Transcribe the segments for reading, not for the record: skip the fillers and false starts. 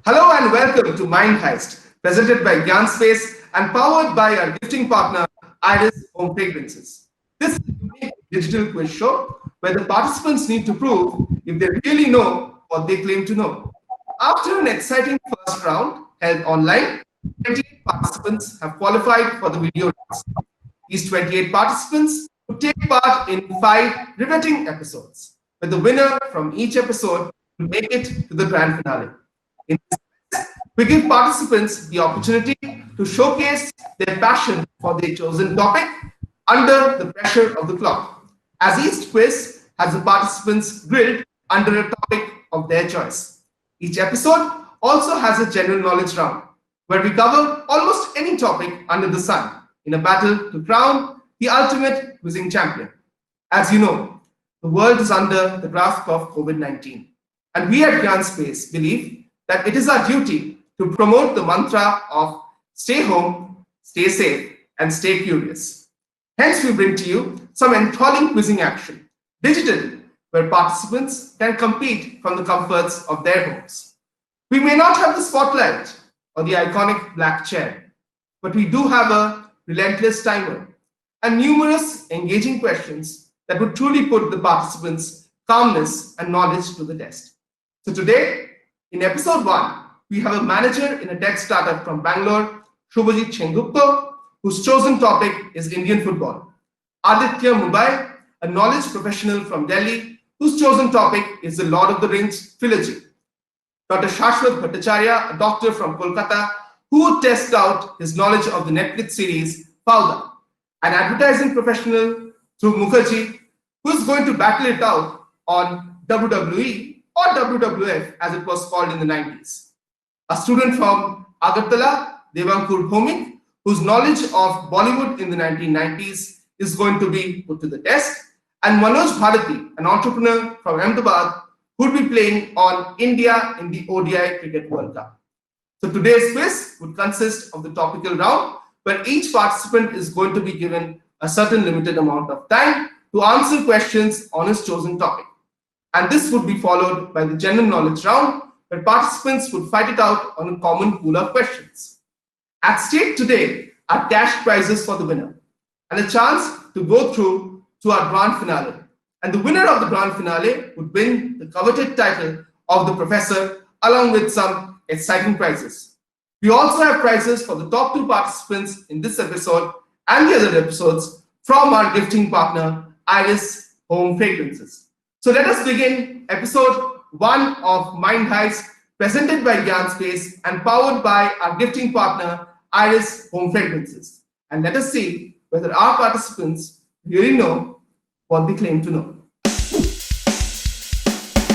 Hello and welcome to Mind Heist, presented by Gyaanspace and powered by our gifting partner, Iris Home Fragrances. This is a unique digital quiz show where the participants need to prove if they really know what they claim to know. After an exciting first round held online, 28 participants have qualified for the video rounds. These 28 participants would take part in 5 riveting episodes, where the winner from each episode will make it to the grand finale. In this quiz, we give participants the opportunity to showcase their passion for their chosen topic under the pressure of the clock, as each quiz has the participants grilled under a topic of their choice. Each episode also has a general knowledge round, where we cover almost any topic under the sun in a battle to crown the ultimate quizzing champion. As you know, the world is under the grasp of COVID-19, and we at Gyaanspace believe that it is our duty to promote the mantra of stay home, stay safe, and stay curious. Hence, we bring to you some enthralling quizzing action digitally, where participants can compete from the comforts of their homes. We may not have the spotlight or the iconic black chair, but we do have a relentless timer and numerous engaging questions that would truly put the participants' calmness and knowledge to the test. So today, in episode 1, we have a manager in a tech startup from Bangalore, Shubhajit, whose chosen topic is Indian football. Aditya Mumbai, a knowledge professional from Delhi, whose chosen topic is the Lord of the Rings trilogy. Dr. Shashwat Bhattacharya, a doctor from Kolkata, who would test out his knowledge of the Netflix series Fauda. An advertising professional through Mukherjee, who is going to battle it out on WWE or WWF as it was called in the 90s. A student from Agartala, Devankur Bhomik, whose knowledge of Bollywood in the 1990s is going to be put to the test. And Manoj Bharati, an entrepreneur from Ahmedabad, who will be playing on India in the ODI Cricket World Cup. So today's quiz would consist of the topical round, where each participant is going to be given a certain limited amount of time to answer questions on his chosen topic. And this would be followed by the general knowledge round, where participants would fight it out on a common pool of questions. At stake today are cash prizes for the winner and a chance to go through to our grand finale. And the winner of the grand finale would win the coveted title of the professor, along with some exciting prizes. We also have prizes for the top 2 participants in this episode and the other episodes from our gifting partner, Iris Home Fragrances. So let us begin episode 1 of Mind Heist, presented by Gyaanspace and powered by our gifting partner, Iris Home Fragrances. And let us see whether our participants really know what they claim to know.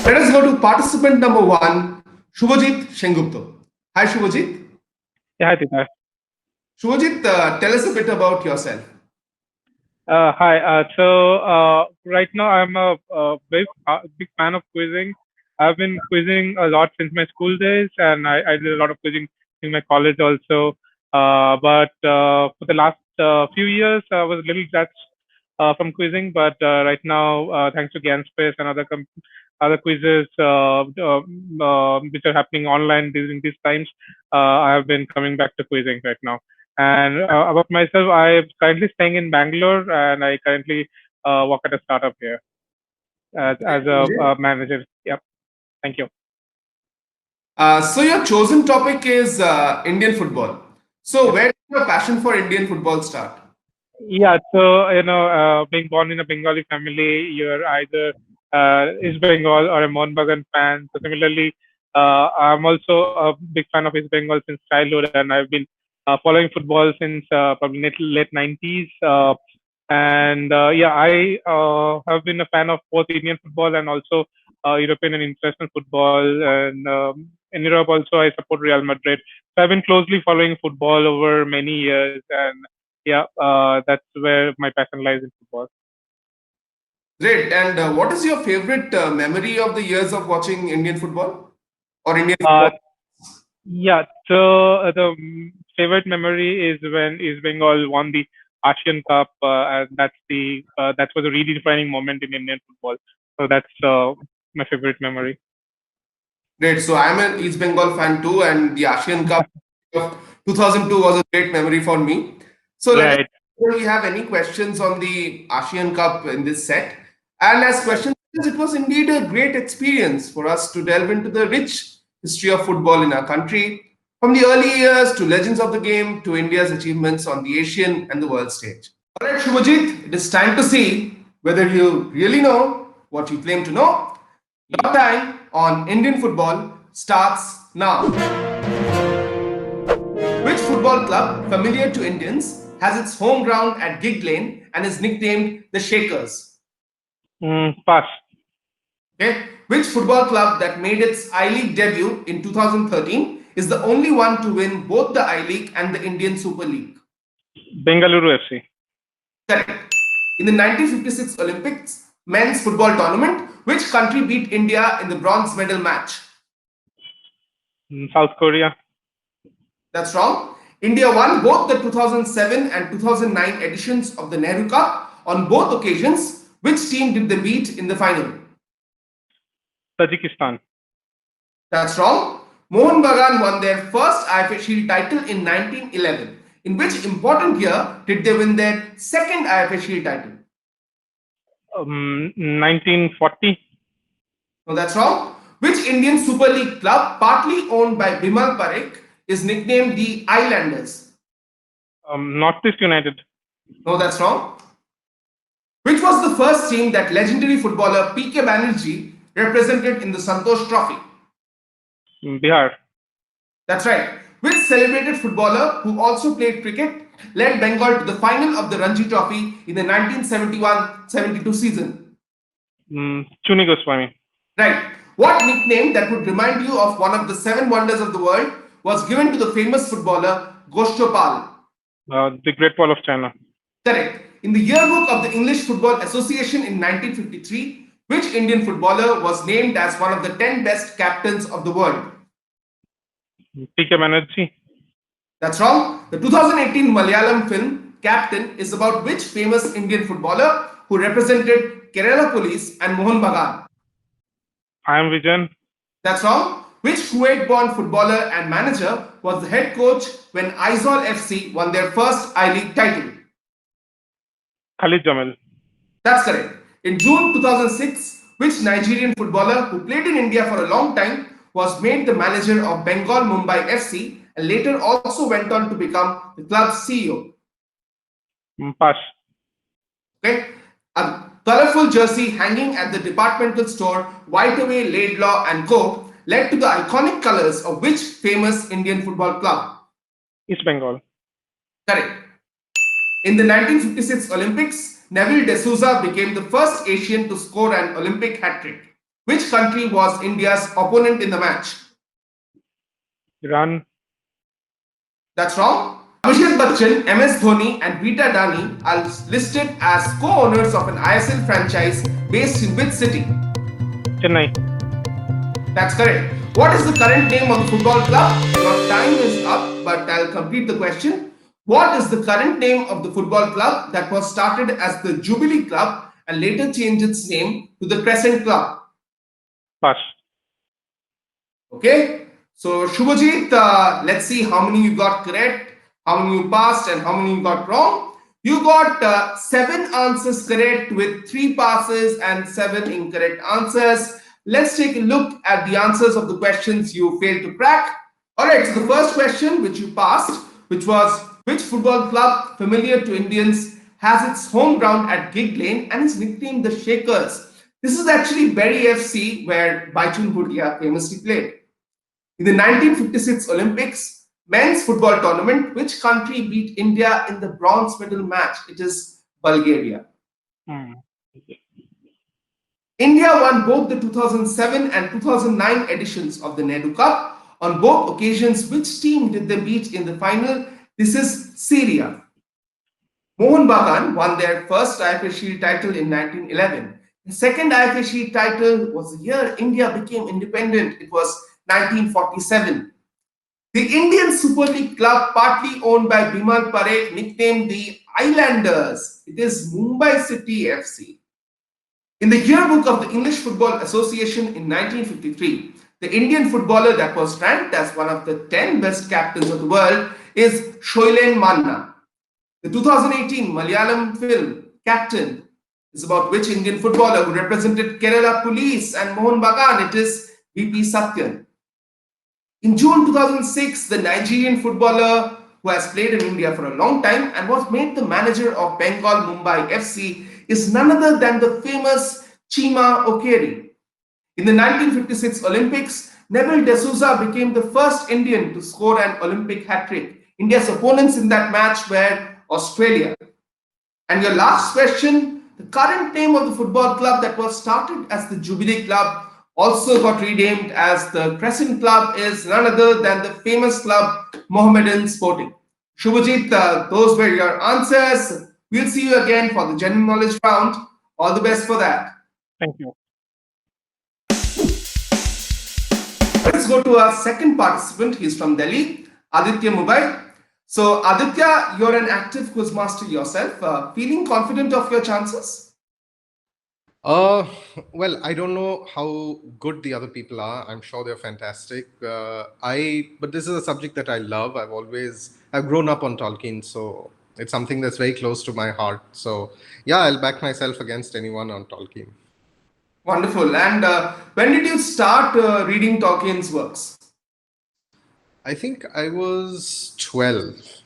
Let us go to participant number 1, Shubhajit Shengupta. Hi, Shubhajit. Yeah, hi, Tina. Shubhajit, tell us a bit about yourself. Hi. So right now I'm a big fan of quizzing. I've been quizzing a lot since my school days, and I did a lot of quizzing in my college also. But for the last few years, I was a little detached from quizzing. But right now, thanks to Gyaanspace and other quizzes which are happening online during these times, I have been coming back to quizzing right now. And about myself, I'm currently staying in Bangalore, and I currently work at a startup here as a manager. Yep. Thank you. So your chosen topic is Indian football. So where did your passion for Indian football start? Yeah. So being born in a Bengali family, you're either East Bengal or a Mohun Bagan fan. So similarly, I'm also a big fan of East Bengal since childhood, and I've been following football since probably late 90s. And yeah, I have been a fan of both Indian football and also European and international football. And in Europe also, I support Real Madrid. So I've been closely following football over many years, and yeah, that's where my passion lies in football. Great. And what is your favorite memory of the years of watching Indian football or Indian Uh, football? yeah, so the favorite memory is when East Bengal won the Asian Cup, and that was a redefining moment in Indian football. So that's my favorite memory. Great. So I'm an East Bengal fan too, and the Asian Cup of 2002 was a great memory for me. So let us Right. know whether we have any questions on the Asian Cup in this set. And as questions, it was indeed a great experience for us to delve into the rich history of football in our country, from the early years to legends of the game to India's achievements on the Asian and the world stage. All right, Shubhajit, it is time to see whether you really know what you claim to know. Your time on Indian football starts now. Which football club, familiar to Indians, has its home ground at Gig Lane and is nicknamed the Shakers? Pass. Okay. Which football club that made its I League debut in 2013 is the only one to win both the I League and the Indian Super League? Bengaluru FC. Correct. In the 1956 Olympics men's football tournament, which country beat India in the bronze medal match? South Korea. That's wrong. India won both the 2007 and 2009 editions of the Nehru Cup. On both occasions, which team did they beat in the final? Tajikistan. That's wrong. Mohun Bagan won their first IFA Shield title in 1911. In which important year did they win their second IFA Shield title? 1940. No, that's wrong. Which Indian Super League club, partly owned by Bimal Parekh, is nicknamed the Islanders? Northeast United. No, that's wrong. Which was the first team that legendary footballer P.K. Banerjee represented in the Santosh Trophy? Bihar. That's right. Which celebrated footballer who also played cricket led Bengal to the final of the Ranji Trophy in the 1971-72 season? Chuni Goswami. Right. What nickname that would remind you of one of the seven wonders of the world was given to the famous footballer Goshtopal? The Great Wall of China. Correct. In the yearbook of the English Football Association in 1953, which Indian footballer was named as one of the 10 best captains of the world? P.K. Banerjee. That's wrong. The 2018 Malayalam film Captain is about which famous Indian footballer who represented Kerala Police and Mohun Bagan? I am Vijayan. That's wrong. Which Kuwait-born footballer and manager was the head coach when Aizawl FC won their first I-League title? Khalid Jamil. That's correct. In June 2006, which Nigerian footballer who played in India for a long time was made the manager of Bengal Mumbai FC and later also went on to become the club's CEO? Pass. Okay. A colorful jersey hanging at the departmental store Whiteaway, Laidlaw and Co. led to the iconic colors of which famous Indian football club? East Bengal. Correct. In the 1956 Olympics, Neville D'Souza became the first Asian to score an Olympic hat-trick. Which country was India's opponent in the match? Iran. That's wrong. Abhishek Bachchan, MS Dhoni and Rita Dani are listed as co-owners of an ISL franchise based in which city? Chennai. That's correct. What is the current name of the football club? Your time is up, but I'll complete the question. What is the current name of the football club that was started as the Jubilee Club and later changed its name to the Crescent Club? Pass. Okay. So Shubhajit, let's see how many you got correct, how many you passed and how many you got wrong. You got 7 answers correct with 3 passes and 7 incorrect answers. Let's take a look at the answers of the questions you failed to crack. Alright, so the first question which you passed, which was which football club familiar to Indians has its home ground at Gig Lane and is nicknamed the Shakers? This is actually Bury FC where Baichung Bhutia famously played. In the 1956 Olympics men's football tournament, which country beat India in the bronze medal match? It is Bulgaria. India won both the 2007 and 2009 editions of the Nehru Cup. On both occasions, which team did they beat in the final? This is Syria. Mohun Bagan won their first IFA Shield title in 1911. The second IFA Shield title was the year India became independent. It was 1947. The Indian Super League club, partly owned by Bimal Parekh, nicknamed the Islanders. It is Mumbai City FC. In the yearbook of the English Football Association in 1953, The Indian footballer that was ranked as one of the 10 best captains of the world is Shoilen Manna. The 2018 Malayalam film Captain is about which Indian footballer who represented Kerala Police and Mohun Bagan? It is VP Satyan. In June 2006, the Nigerian footballer who has played in India for a long time and was made the manager of Bengal Mumbai FC is none other than the famous Chima Okeri. In the 1956 Olympics, Neville D'Souza became the first Indian to score an Olympic hat-trick. India's opponents in that match were Australia. And your last question, the current name of the football club that was started as the Jubilee Club also got renamed as the Crescent Club is none other than the famous club Mohammedan Sporting. Shubhajit, those were your answers. We'll see you again for the general knowledge round. All the best for that. Thank you. Let's go to our second participant. He's from Delhi, Aditya Mumbai. So Aditya, you're an active quiz master yourself. Feeling confident of your chances? Well, I don't know how good the other people are. I'm sure they're fantastic. But this is a subject that I love. I've grown up on Tolkien, so it's something that's very close to my heart. So yeah, I'll back myself against anyone on Tolkien. Wonderful. And when did you start reading Tolkien's works? I think I was 12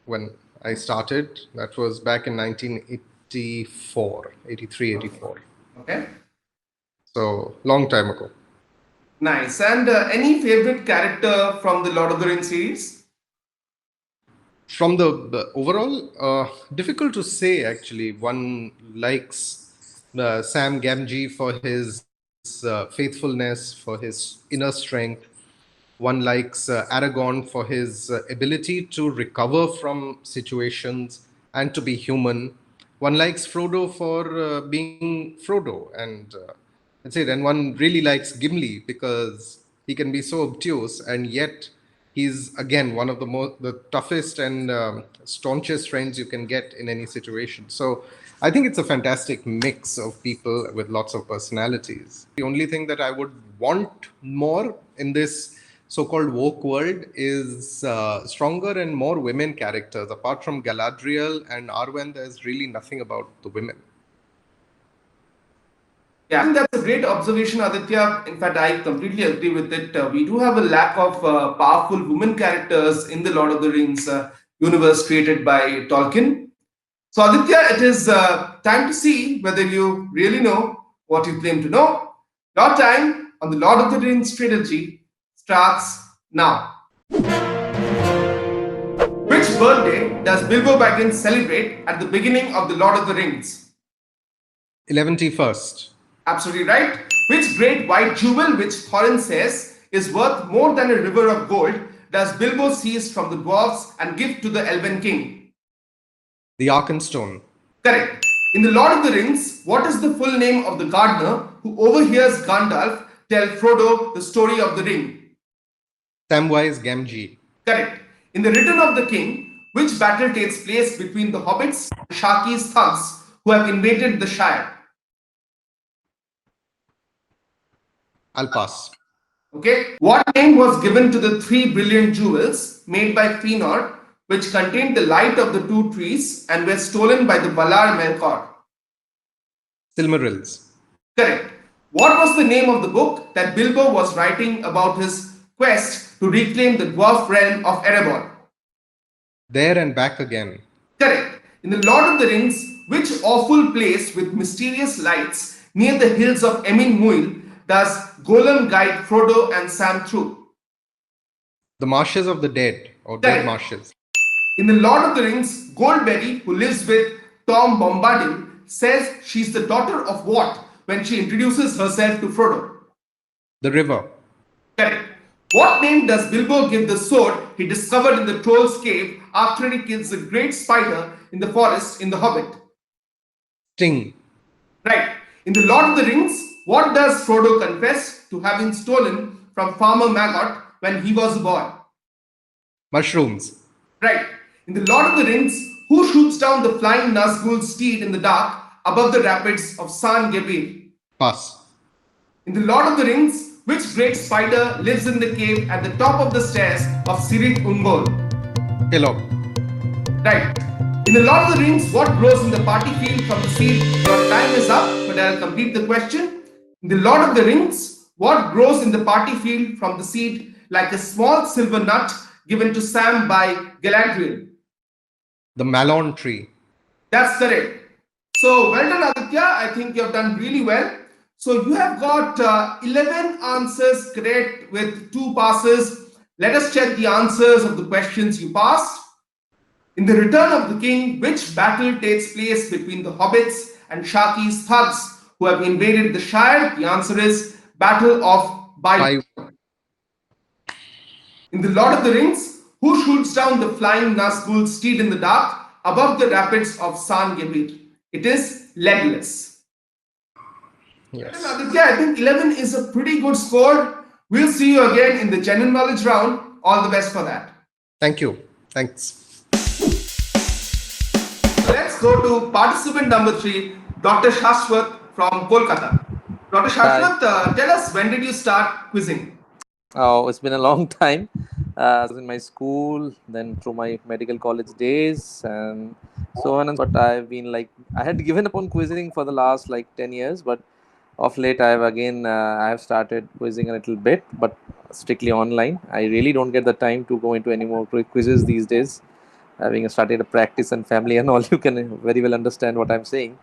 when I started. That was back in 1984, 83, 84. Okay. So long time ago. Nice. And any favorite character from the Lord of the Rings series? From the overall, difficult to say actually. One likes Sam Gamgee for his faithfulness, for his inner strength. One likes Aragorn for his ability to recover from situations and to be human. One likes Frodo for being Frodo, and that's it. And one really likes Gimli because he can be so obtuse, and yet he's again one of the toughest and staunchest friends you can get in any situation. So I think it's a fantastic mix of people with lots of personalities. The only thing that I would want more in this so-called woke world is stronger and more women characters. Apart from Galadriel and Arwen, there's really nothing about the women. Yeah, I think that's a great observation, Aditya. In fact, I completely agree with it. We do have a lack of powerful women characters in the Lord of the Rings universe created by Tolkien. So, Aditya, it is time to see whether you really know what you claim to know. Your time on the Lord of the Rings trilogy starts now. Which birthday does Bilbo Baggins celebrate at the beginning of the Lord of the Rings? 11th. Absolutely right. Which great white jewel, which Thorin says is worth more than a river of gold, does Bilbo seize from the dwarves and give to the Elven king? The Arkenstone. Correct. In the Lord of the Rings, what is the full name of the gardener who overhears Gandalf tell Frodo the story of the ring? Samwise Gamgee. Correct. In the Return of the King, which battle takes place between the hobbits and Sharky's thugs who have invaded the Shire? I'll pass. Okay. What name was given to the 3 brilliant jewels made by Fëanor, which contained the light of the 2 trees and were stolen by the Valar Melkor? Silmarils. Correct. What was the name of the book that Bilbo was writing about his quest to reclaim the dwarf realm of Erebor? There and Back Again. Correct. In the Lord of the Rings, which awful place with mysterious lights near the hills of Emin Muil does Gollum guide Frodo and Sam through? The Marshes of the Dead, or Correct. Dead Marshes. In the Lord of the Rings, Goldberry, who lives with Tom Bombadil, says she's the daughter of what when she introduces herself to Frodo? The River. Correct. What name does Bilbo give the sword he discovered in the Troll's cave after he kills the great spider in the forest in The Hobbit? Sting. Right. In the Lord of the Rings, what does Frodo confess to having stolen from Farmer Maggot when he was a boy? Mushrooms. Right. In the Lord of the Rings, who shoots down the flying Nazgul's steed in the dark above the rapids of San Gebir? Pass. In the Lord of the Rings, which great spider lives in the cave at the top of the stairs of Sirit Ungol? Kellogg. Right. In the Lord of the Rings, what grows in the party field from the seed? Your time is up, but I'll complete the question. In the Lord of the Rings, what grows in the party field from the seed like a small silver nut given to Sam by Galadriel? The Malon tree. That's correct. So well done, Aditya. I think you have done really well. So you have got 11 answers correct with 2 passes. Let us check the answers of the questions you passed. In the Return of the King, which battle takes place between the hobbits and Shaki's thugs who have invaded the Shire? The answer is Battle of By. In The Lord of the Rings, who shoots down the flying Nazgul steed in the dark above the rapids of San Gebir? It is Legolas. Yes. Aditya, I think 11 is a pretty good score. We'll see you again in the general knowledge round. All the best for that. Thank you. Thanks. Let's go to participant number 3, Dr. Shashwat from Kolkata. Dr. Shashwat, tell us, when did you start quizzing? Oh, it's been a long time. In my school, then through my medical college days, and so on and so. But I've been I had given up on quizzing for the last 10 years, but of late I have started quizzing a little bit, but strictly online. I really don't get the time to go into any more quizzes these days. Having started a practice and family and all, you can very well understand what I'm saying.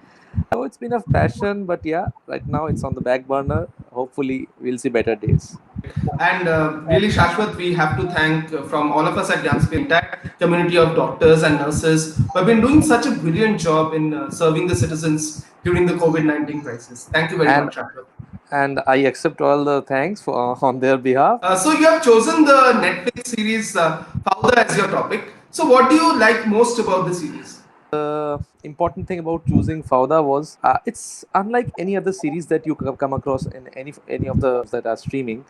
So it's been a passion, but yeah, right now it's on the back burner. Hopefully, we'll see better days. And really, Shashwat, we have to thank from all of us at Gyaanspace, the entire community of doctors and nurses who have been doing such a brilliant job in serving the citizens during the COVID-19 crisis. Thank you very much, Shashwat. And I accept all the thanks on their behalf. So you have chosen the Netflix series Fauda as your topic. So what do you like most about the series? The important thing about choosing Fauda was it's unlike any other series that you come across in any of the that are streaming,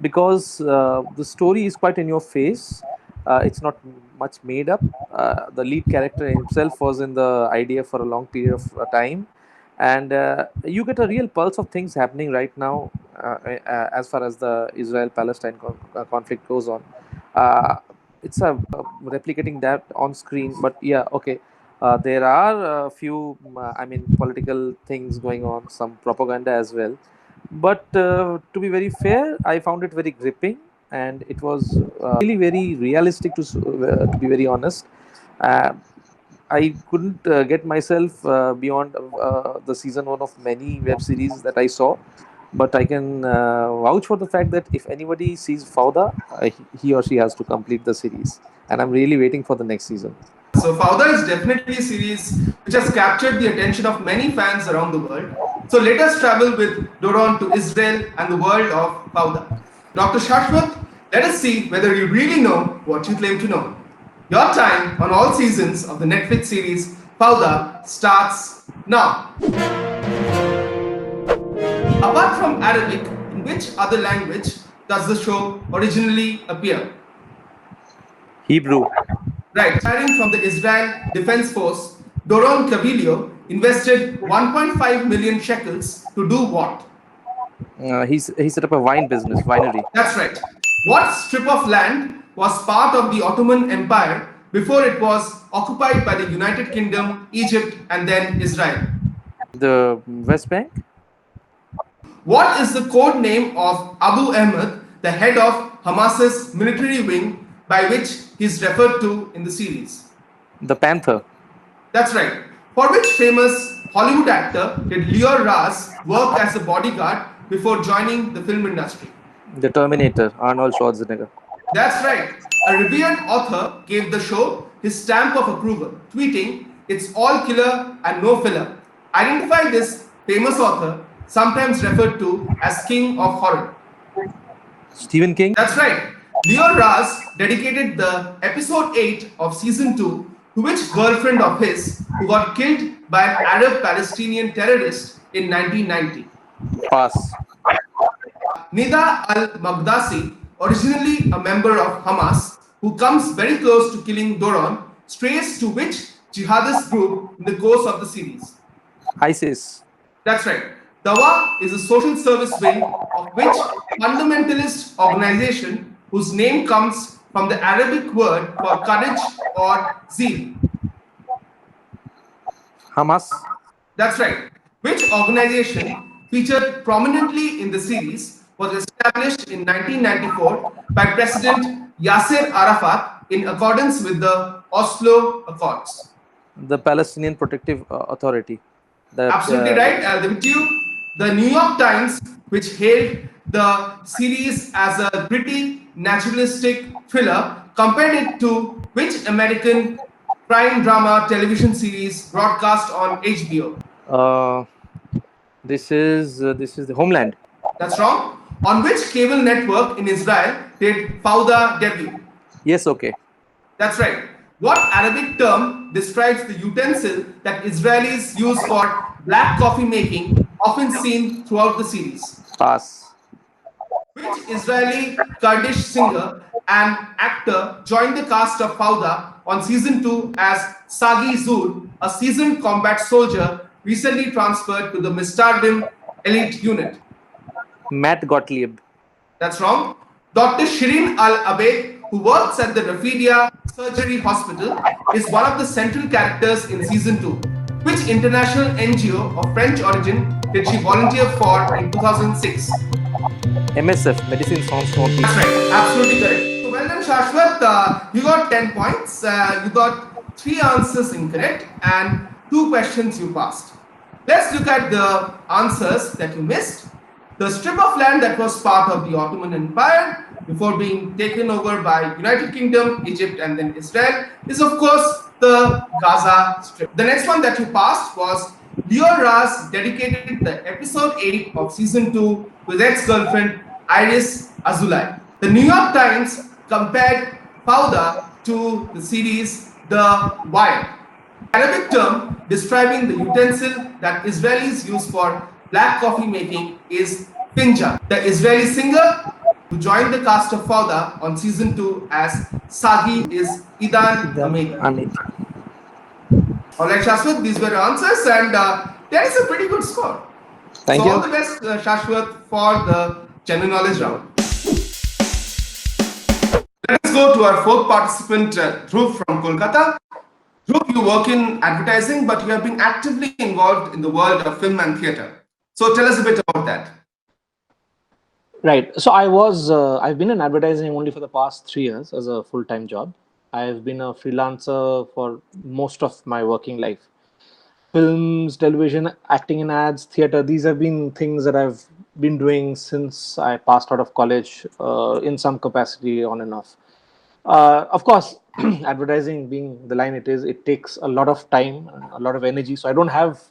because the story is quite in your face. It's not much made up. The lead character himself was in the idea for a long period of time, and you get a real pulse of things happening right now as far as the Israel-Palestine conflict goes on. It's replicating that on screen, but yeah, okay. There are a few, political things going on, some propaganda as well. But to be very fair, I found it very gripping, and it was really very realistic to be very honest. Uh, I couldn't get myself beyond the season 1 of many web series that I saw, but I can vouch for the fact that if anybody sees Fauda, he or she has to complete the series, and I'm really waiting for the next season. So Fauda is definitely a series which has captured the attention of many fans around the world. So let us travel with Doron to Israel and the world of Fauda. Dr. Shashwat, let us see whether you really know what you claim to know. Your time on all seasons of the Netflix series Fauda starts now. Apart from Arabic, in which other language does the show originally appear? Hebrew. Right. Retiring from the Israel Defense Force, Doron Cavillo invested 1.5 million shekels to do what? He set up a wine business, winery. That's right. What strip of land was part of the Ottoman Empire before it was occupied by the United Kingdom, Egypt, and then Israel? The West Bank. What is the code name of Abu Ahmed, the head of Hamas's military wing, by which he is referred to in the series? The Panther. That's right. For which famous Hollywood actor did Leo Raz work as a bodyguard before joining the film industry? The Terminator, Arnold Schwarzenegger. That's right. A revered author gave the show his stamp of approval, tweeting, "It's all killer and no filler." Identify this famous author, sometimes referred to as King of Horror. Stephen King. That's right. Leo Raz dedicated the episode 8 of season 2 to which girlfriend of his who got killed by an Arab Palestinian terrorist in 1990? Pass. Nida al-Maghdasi, originally a member of Hamas, who comes very close to killing Doron, strays to which jihadist group in the course of the series? ISIS. That's right. Dawa is a social service wing of which fundamentalist organization whose name comes from the Arabic word for courage or zeal. Hamas. That's right. Which organization featured prominently in the series was established in 1994 by President Yasser Arafat in accordance with the Oslo Accords. The Palestinian Protective Authority. Absolutely right. I'll give it to you. The New York Times, which hailed the series as a gritty, naturalistic thriller, compared it to which American crime drama television series broadcast on HBO? This is the Homeland. That's wrong. On which cable network in Israel did Fauda debut? Yes, okay. That's right. What Arabic term describes the utensil that Israelis use for black coffee making, often seen throughout the series? Pass. Which Israeli Kurdish singer and actor joined the cast of Fauda on season 2 as Sagi Zur, a seasoned combat soldier recently transferred to the Mistardim elite unit? Matt Gottlieb. That's wrong. Dr. Shirin Al Abed, who works at the Rafidia Surgery Hospital, is one of the central characters in season 2. Which international NGO of French origin did she volunteer for in 2006? MSF, Medicine Sans Frontières. That's right. Absolutely correct. So well done, Shashwat. You got 10 points. You got 3 answers incorrect and 2 questions you passed. Let's look at the answers that you missed. The strip of land that was part of the Ottoman Empire before being taken over by United Kingdom, Egypt, and then Israel is, of course, the Gaza Strip. The next one that you passed was Leo Raz dedicated the episode 8 of season 2 to his ex-girlfriend Iris Azulai. The New York Times compared Fauda to the series The Wire. Arabic term describing the utensil that Israelis use for black coffee making is finjan. The Israeli singer who joined the cast of Fauda on season 2 as Sagi is Idan Hamid. Alright, Shashwat, these were your answers, and that is a pretty good score. Thank you. All the best, Shashwat, for the general knowledge round. Let's go to our 4th participant, Dhruv from Kolkata. Dhruv, you work in advertising, but you have been actively involved in the world of film and theatre. So tell us a bit about that. Right. So I've been in advertising only for the past 3 years as a full-time job. I've been a freelancer for most of my working life. Films, television, acting in ads, theater, these have been things that I've been doing since I passed out of college in some capacity on and off. Of course, advertising being the line it is, it takes a lot of time, a lot of energy. So I don't have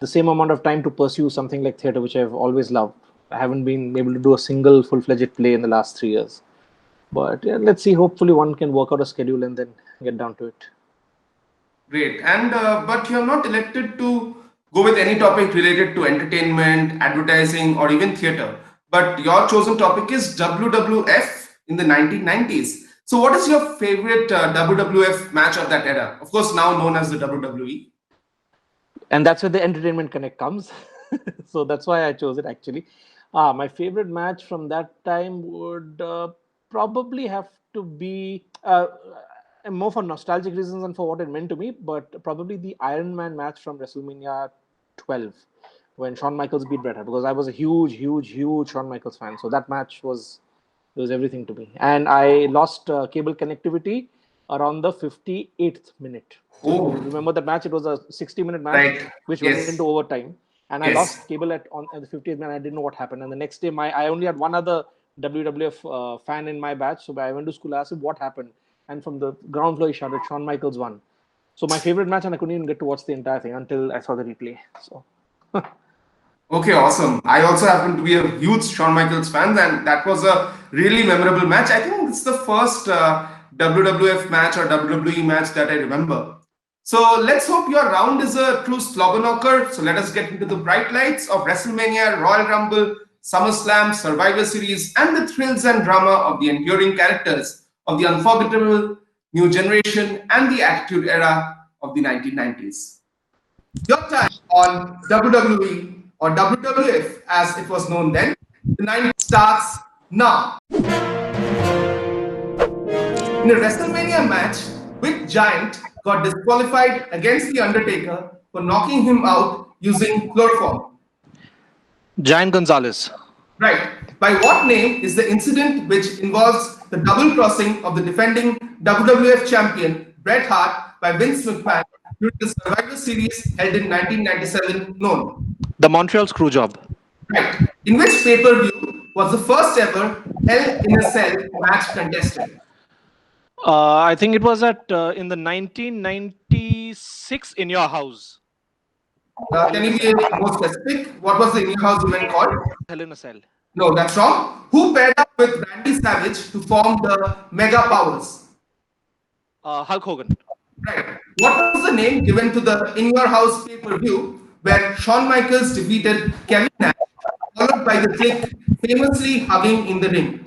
the same amount of time to pursue something like theater, which I've always loved. I haven't been able to do a single full-fledged play in the last 3 years. But yeah, let's see. Hopefully one can work out a schedule and then get down to it. Great. And but you're not elected to go with any topic related to entertainment, advertising, or even theater. But your chosen topic is WWF in the 1990s. So what is your favorite WWF match of that era? Of course, now known as the WWE. And that's where the entertainment connect comes. So that's why I chose it actually. My favorite match from that time would probably have to be more for nostalgic reasons than for what it meant to me, but probably the Iron Man match from WrestleMania 12 when Shawn Michaels beat Bret Hart, because I was a huge Shawn Michaels fan. So that match was everything to me. And I lost cable connectivity around the 58th minute. So remember that match? It was a 60-minute match, Right. which Yes. went into overtime. And I lost cable at the 50th minute. I didn't know what happened. And the next day, I only had one other WWF fan in my batch. So I went to school, I asked him what happened. And from the ground floor, he shouted, Shawn Michaels won. So my favorite match, and I couldn't even get to watch the entire thing until I saw the replay. So. Okay, awesome. I also happen to be a huge Shawn Michaels fan, and that was a really memorable match. I think it's the first WWF match or WWE match that I remember. So let's hope your round is a true slobber knocker. So let us get into the bright lights of WrestleMania, Royal Rumble, SummerSlam, Survivor Series, and the thrills and drama of the enduring characters of the unforgettable new generation and the attitude era of the 1990s. Your time on WWE or WWF as it was known then. The night starts now. In a WrestleMania match, which Giant got disqualified against The Undertaker for knocking him out using chloroform? Giant Gonzalez. Right. By what name is the incident which involves the double crossing of the defending WWF champion Bret Hart by Vince McMahon during the Survivor Series held in 1997 known? The Montreal Screwjob. Right. In which pay-per-view was the first ever Hell in a Cell match contested? I think it was in the 1996 in your house. Can you be more specific? What was the in-your house event called? Hell in a Cell. No, that's wrong. Who paired up with Randy Savage to form the Mega Powers? Hulk Hogan. Right. What was the name given to the In Your House pay-per-view where Shawn Michaels defeated Kevin Nash, followed by the Clique famously hugging in the ring?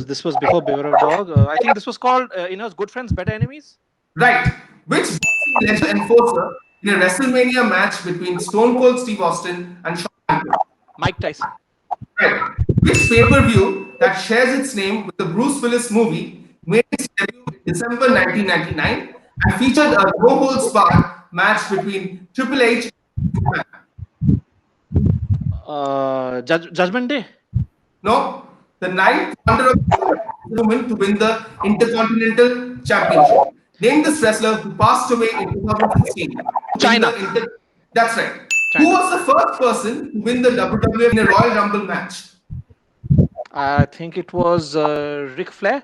This was before Beware of Dog. I think this was called Good Friends, Better Enemies. Right. Which boxing legend enforcer in a WrestleMania match between Stone Cold Steve Austin and Shawn Michaels? Mike Tyson. Right. Which pay-per-view that shares its name with the Bruce Willis movie made its debut in December 1999 and featured a no-holds-barred match between Triple H and Judgment Day. No, the ninth wonder of the world woman to win the Intercontinental Championship. Name this wrestler who passed away in 2016. China. That's right. China. Who was the first person to win the WWF in a Royal Rumble match? I think it was Ric Flair.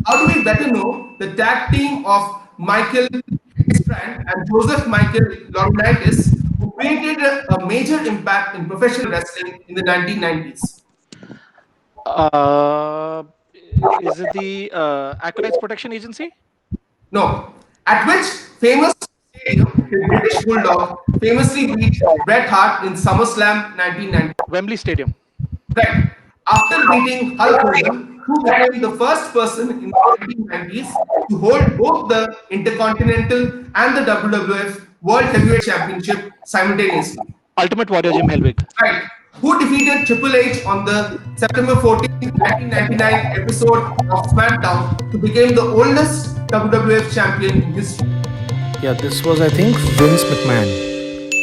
How do we better know the tag team of Michael Strand and Joseph Michael Laurinaitis, who created a major impact in professional wrestling in the 1990s? Is it the Acolytes Protection Agency? No. At which famous stadium did British Bulldog famously beat Bret Hart in SummerSlam 1990? Wembley Stadium. Right. After beating Hulk Hogan, who became the first person in the 1990s to hold both the Intercontinental and the WWF World Heavyweight Championship simultaneously? Ultimate Warrior Jim Hellwig. Right. Who defeated Triple H on the September 14, 1999 episode of SmackDown to become the oldest WWF champion in history? Yeah, this was, I think, Vince McMahon.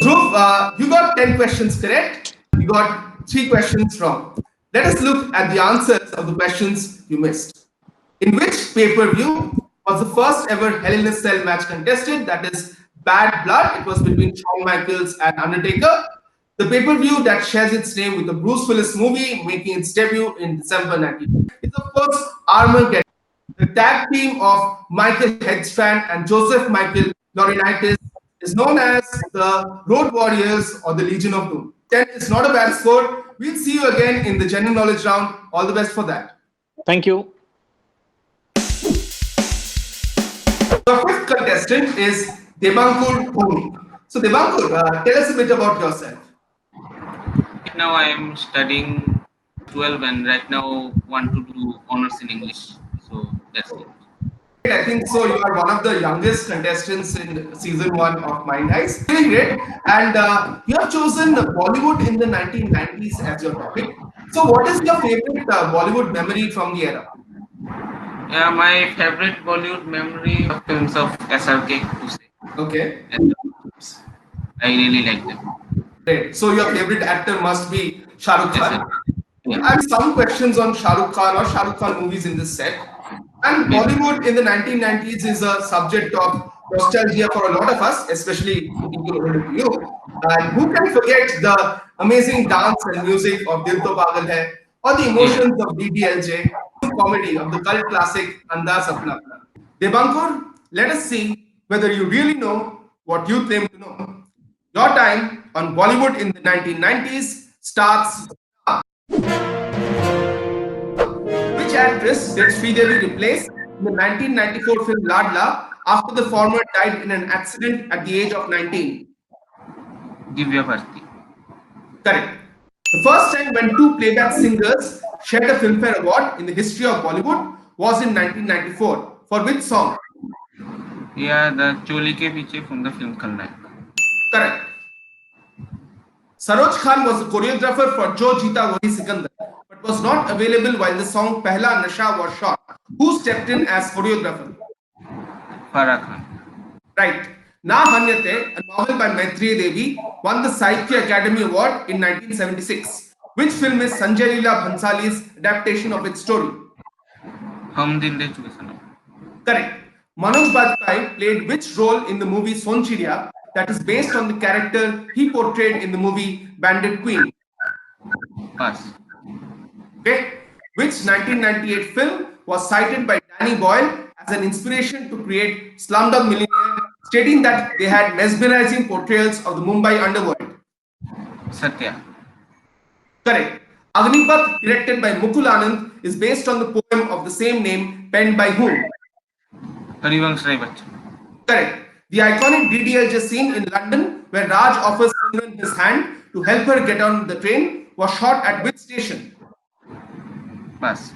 Dhruv, you got 10 questions correct. You got 3 questions wrong. Let us look at the answers of the questions you missed. In which pay-per-view was the first ever Hell in a Cell match contested? That is Bad Blood. It was between Shawn Michaels and Undertaker. The pay-per-view that shares its name with the Bruce Willis movie, making its debut in December 1990. It's of course Armageddon. The tag team of Michael Headstrand and Joseph Michael Laurinaitis is known as the Road Warriors or the Legion of Doom. 10 is not a bad score. We'll see you again in the general knowledge round. All the best for that. Thank you. The fifth contestant is Debankur Bhumi. So Debankur, tell us a bit about yourself. Right now I am studying 12 and right now want to do honors in English. So that's it. I think so. You are one of the youngest contestants in season 1 of Money Heist. Really great. And you have chosen Bollywood in the 1990s as your topic. So what is your favorite Bollywood memory from the era? Yeah, my favorite Bollywood memory of films of SRK to say. Okay. And I really like them. Great. So your favorite actor must be Shah Rukh Yes, Khan. sir. Yeah. I have some questions on Shah Rukh Khan or Shah Rukh Khan movies in this set. And Bollywood in the 1990s is a subject of nostalgia for a lot of us, especially people older than you. And who can forget the amazing dance and music of Dil To Pagal Hai, or the emotions of DDLJ, the comedy of the cult classic Andaz Apna Apna. Debankur, let us see whether you really know what you claim to know. Your time on Bollywood in the 1990s starts now. Which actress did Sridevi replace in the 1994 film Ladla after the former died in an accident at the age of 19? Divya Bharti. Correct. The first time when 2 playback singers shared a Filmfare Award in the history of Bollywood was in 1994. For which song? Yeah, the Choli Ke Piche from the film Khalnaik. Correct. Saroj Khan was the choreographer for Jo Jeeta Wahi Sikandar, but was not available while the song Pehla Nasha was shot. Who stepped in as choreographer? Farah Khan. Right. Na Hanyate, a novel by Maitreyi Devi, won the Sahitya Academy Award in 1976. Which film is Sanjay Leela Bhansali's adaptation of its story? Hum Din De Chuke Sanam. Correct. Manoj Bajpayee played which role in the movie Sonchiriya that is based on the character he portrayed in the movie Bandit Queen? Pass. Okay. Which 1998 film was cited by Danny Boyle as an inspiration to create Slumdog Millionaire, stating that they had mesmerizing portrayals of the Mumbai underworld? Satya. Correct. Agnipath, directed by Mukul Anand, is based on the poem of the same name penned by whom? Harivansh Rai Bachchan. Correct. The iconic DDLJ scene in London, where Raj offers Simran his hand to help her get on the train, was shot at which station? Pass.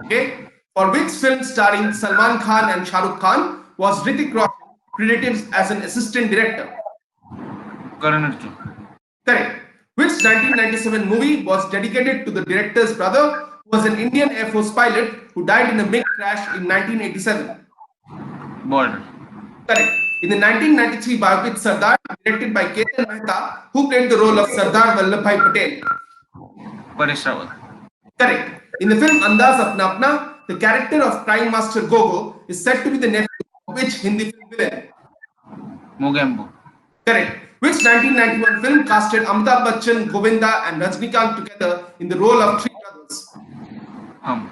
Okay. For which film starring Salman Khan and Shah Rukh Khan was Hrithik Roshan credited as an assistant director? Karan Arjun. Correct. Which 1997 movie was dedicated to the director's brother, who was an Indian Air Force pilot who died in a MiG crash in 1987? Border. Correct. In the 1993 biopic Sardar, directed by Ketan Mehta, who played the role of Sardar Vallabhbhai Patel? Paresh Rawal. Correct. In the film Andaz Apna Apna, the character of Crime Master Gogo is said to be the nephew of which Hindi film villain? Mogambo. Correct. Which 1991 film casted Amitabh Bachchan, Govinda, and Rajnikant together in the role of three brothers? Hum.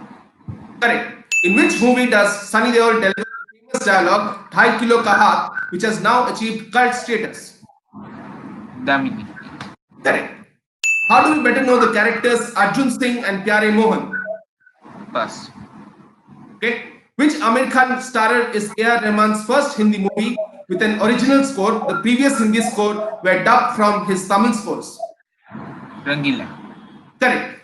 Correct. In which movie does Sunny Deol deliver the famous dialogue "Dhai Kilo Ka Haath," which has now achieved cult status? Damini. Correct. How do we better know the characters Arjun Singh and Pyare Mohan? Pass. Okay. Which Amir Khan starrer is A.R. Rahman's first Hindi movie with an original score? The previous Hindi score were dubbed from his Tamil scores. Rangila. Correct.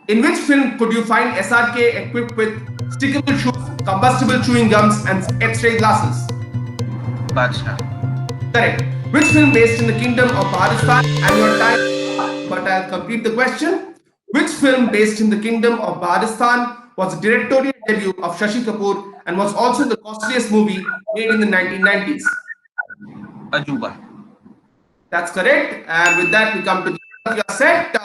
In which film could you find SRK equipped with stickable shoes, combustible chewing gums, and X-ray glasses? Badshah. Correct. Which film based in the kingdom of Bharistan? And your time, but I'll complete the question. Which film based in the kingdom of Bharistan was the directorial debut of Shashi Kapoor and was also the costliest movie made in the 1990s? Ajuba. That's correct. And with that, we come to the end of your set.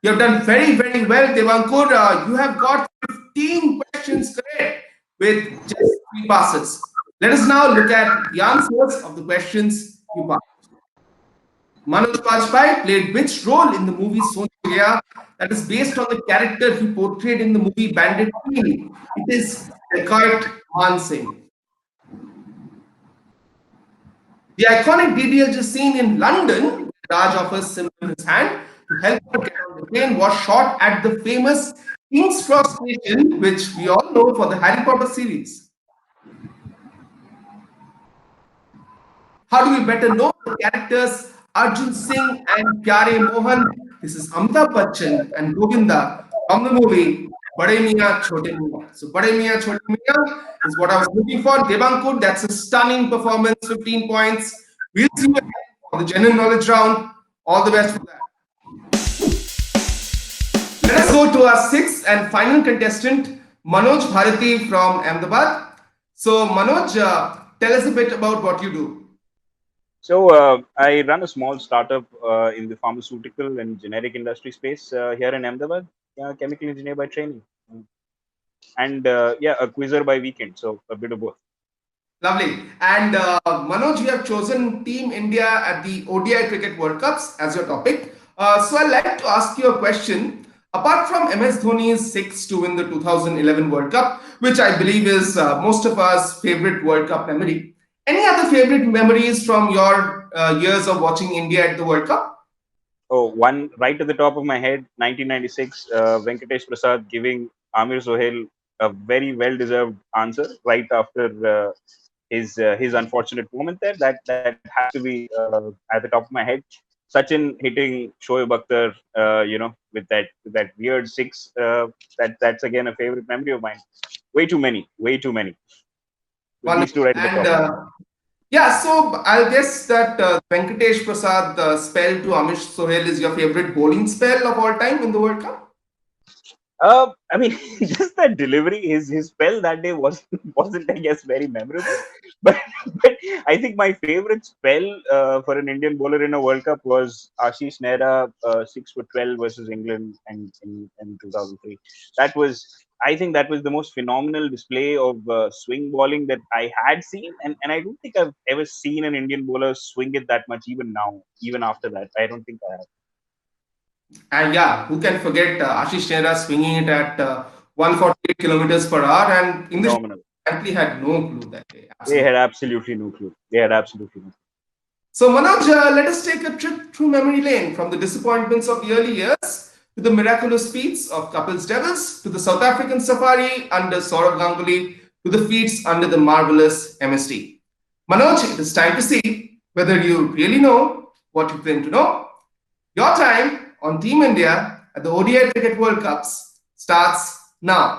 You have done very, very well, Devankur. You have got 15 questions correct with just 3 passes. Let us now look at the answers of the questions you passed. Manoj Bajpayee played which role in the movie Sonchiriya that is based on the character he portrayed in the movie Bandit Queen? It is Dacoit Man Singh. The iconic DDLJ scene in London, Raj offers Simran his hand to help her get on the plane, was shot at the famous King's Cross station, which we all know for the Harry Potter series. How do we better know the characters Arjun Singh and Pyare Mohan? This is Amitabh Bachchan and Govinda from the movie Bade Miyan Chote Miyan. So Bade Miyan Chote Miyan is what I was looking for. Devankur, that's a stunning performance, 15 points. We'll see you again for the general knowledge round. All the best for that. Let us go to our 6th and final contestant, Manoj Bharati from Ahmedabad. So Manoj, tell us a bit about what you do. So I run a small startup in the pharmaceutical and generic industry space here in Ahmedabad. Chemical engineer by training, and a quizzer by weekend. So a bit of both. Lovely. And Manoj, you have chosen Team India at the ODI Cricket World Cups as your topic. So I'd like to ask you a question. Apart from MS Dhoni's 6 to win the 2011 World Cup, which I believe is most of us favorite World Cup memory, any other favorite memories from your years of watching India at the World Cup? Oh, one right at the top of my head, 1996, Venkatesh Prasad giving Amir Sohail a very well-deserved answer right after his unfortunate moment there. That has to be at the top of my head. Sachin hitting Shoaib Akhtar, with that weird 6. That's again a favorite memory of mine. Way too many. Wonderful. These two right at the top. Yeah, so I'll guess that Venkatesh Prasad spell to Amish Sohail is your favorite bowling spell of all time in the World Cup? I mean, just that delivery, his spell that day wasn't I guess very memorable, but but I think my favorite spell for an Indian bowler in a World Cup was Ashish Nehra 6 for 12 versus England and in 2003. That was, I think that was the most phenomenal display of swing bowling that I had seen, and I don't think I've ever seen an Indian bowler swing it that much even now, even after that. I don't think I have. And yeah, who can forget Ashish Nehra swinging it at 148 kilometers per hour, and English Phenomenal. frankly had no clue that day. They Absolutely. had absolutely no clue. They had absolutely no clue. So Manoj, let us take a trip through memory lane from the disappointments of the early years to the miraculous feats of Kapil's Devils to the South African safari under Saurav Ganguly to the feats under the marvelous MSD. Manoj, it is time to see whether you really know what you claim to know. Your time on Team India at the ODI Cricket World Cups starts now.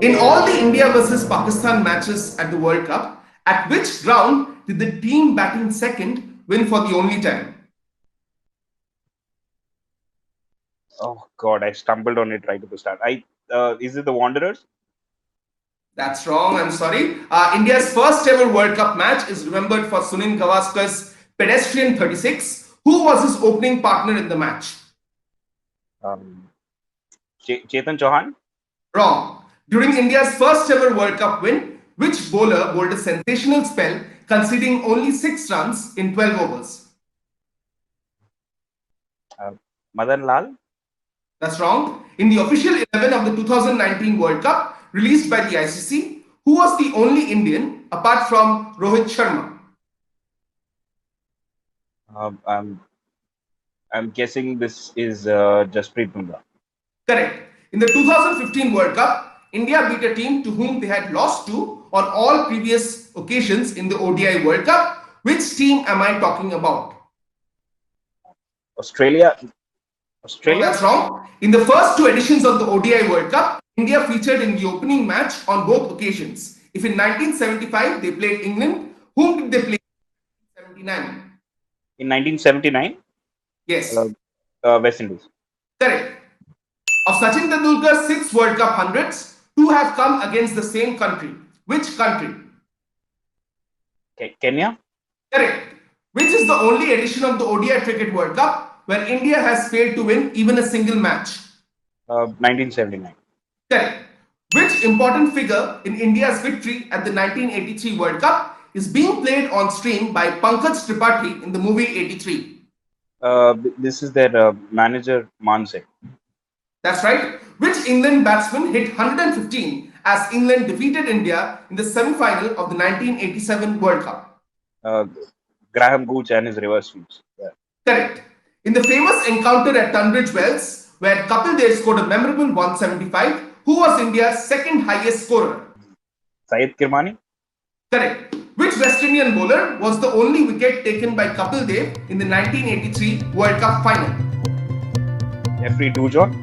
In all the India versus Pakistan matches at the World Cup, at which ground did the team batting second win for the only time? Oh God, I stumbled on it right at the start. Is it the Wanderers? That's wrong, I'm sorry. India's first ever World Cup match is remembered for Sunil Gavaskar's pedestrian 36. Who was his opening partner in the match? Um, Chetan Chauhan? Wrong. During India's first ever World Cup win, which bowler bowled a sensational spell, conceding only 6 runs in 12 overs? Uh, Madan Lal? That's wrong. In the official 11 of the 2019 World Cup, released by the ICC, who was the only Indian apart from Rohit Sharma? Um, I'm, I'm guessing this is Jasprit Bumrah. Correct. In the 2015 World Cup, India beat a team to whom they had lost to on all previous occasions in the ODI World Cup. Which team am I talking about? Australia? No, Australia? that's wrong. In the first 2 editions of the ODI World Cup, India featured in the opening match on both occasions. If in 1975 they played England, whom did they play in 1979? In 1979? Yes, West Indies. correct. Of Sachin Tendulkar's 6 World Cup hundreds, 2 have come against the same country. Which country? Kenya? Correct. Which is the only edition of the ODI Cricket World Cup where India has failed to win even a single match? 1979. Correct. Which important figure in India's victory at the 1983 World Cup is being played on screen by Pankaj Tripathi in the movie 83? This is their manager, Manse. That's right. Which England batsman hit 115 as England defeated India in the semi-final of the 1987 World Cup? Graham Gooch and his reverse sweeps. Yeah. Correct. In the famous encounter at Tunbridge Wells, where Kapil Dev scored a memorable 175, who was India's second highest scorer? Syed Kirmani? Correct. Which West Indian bowler was the only wicket taken by Kapil Dev in the 1983 World Cup final? Jeffrey Dujon?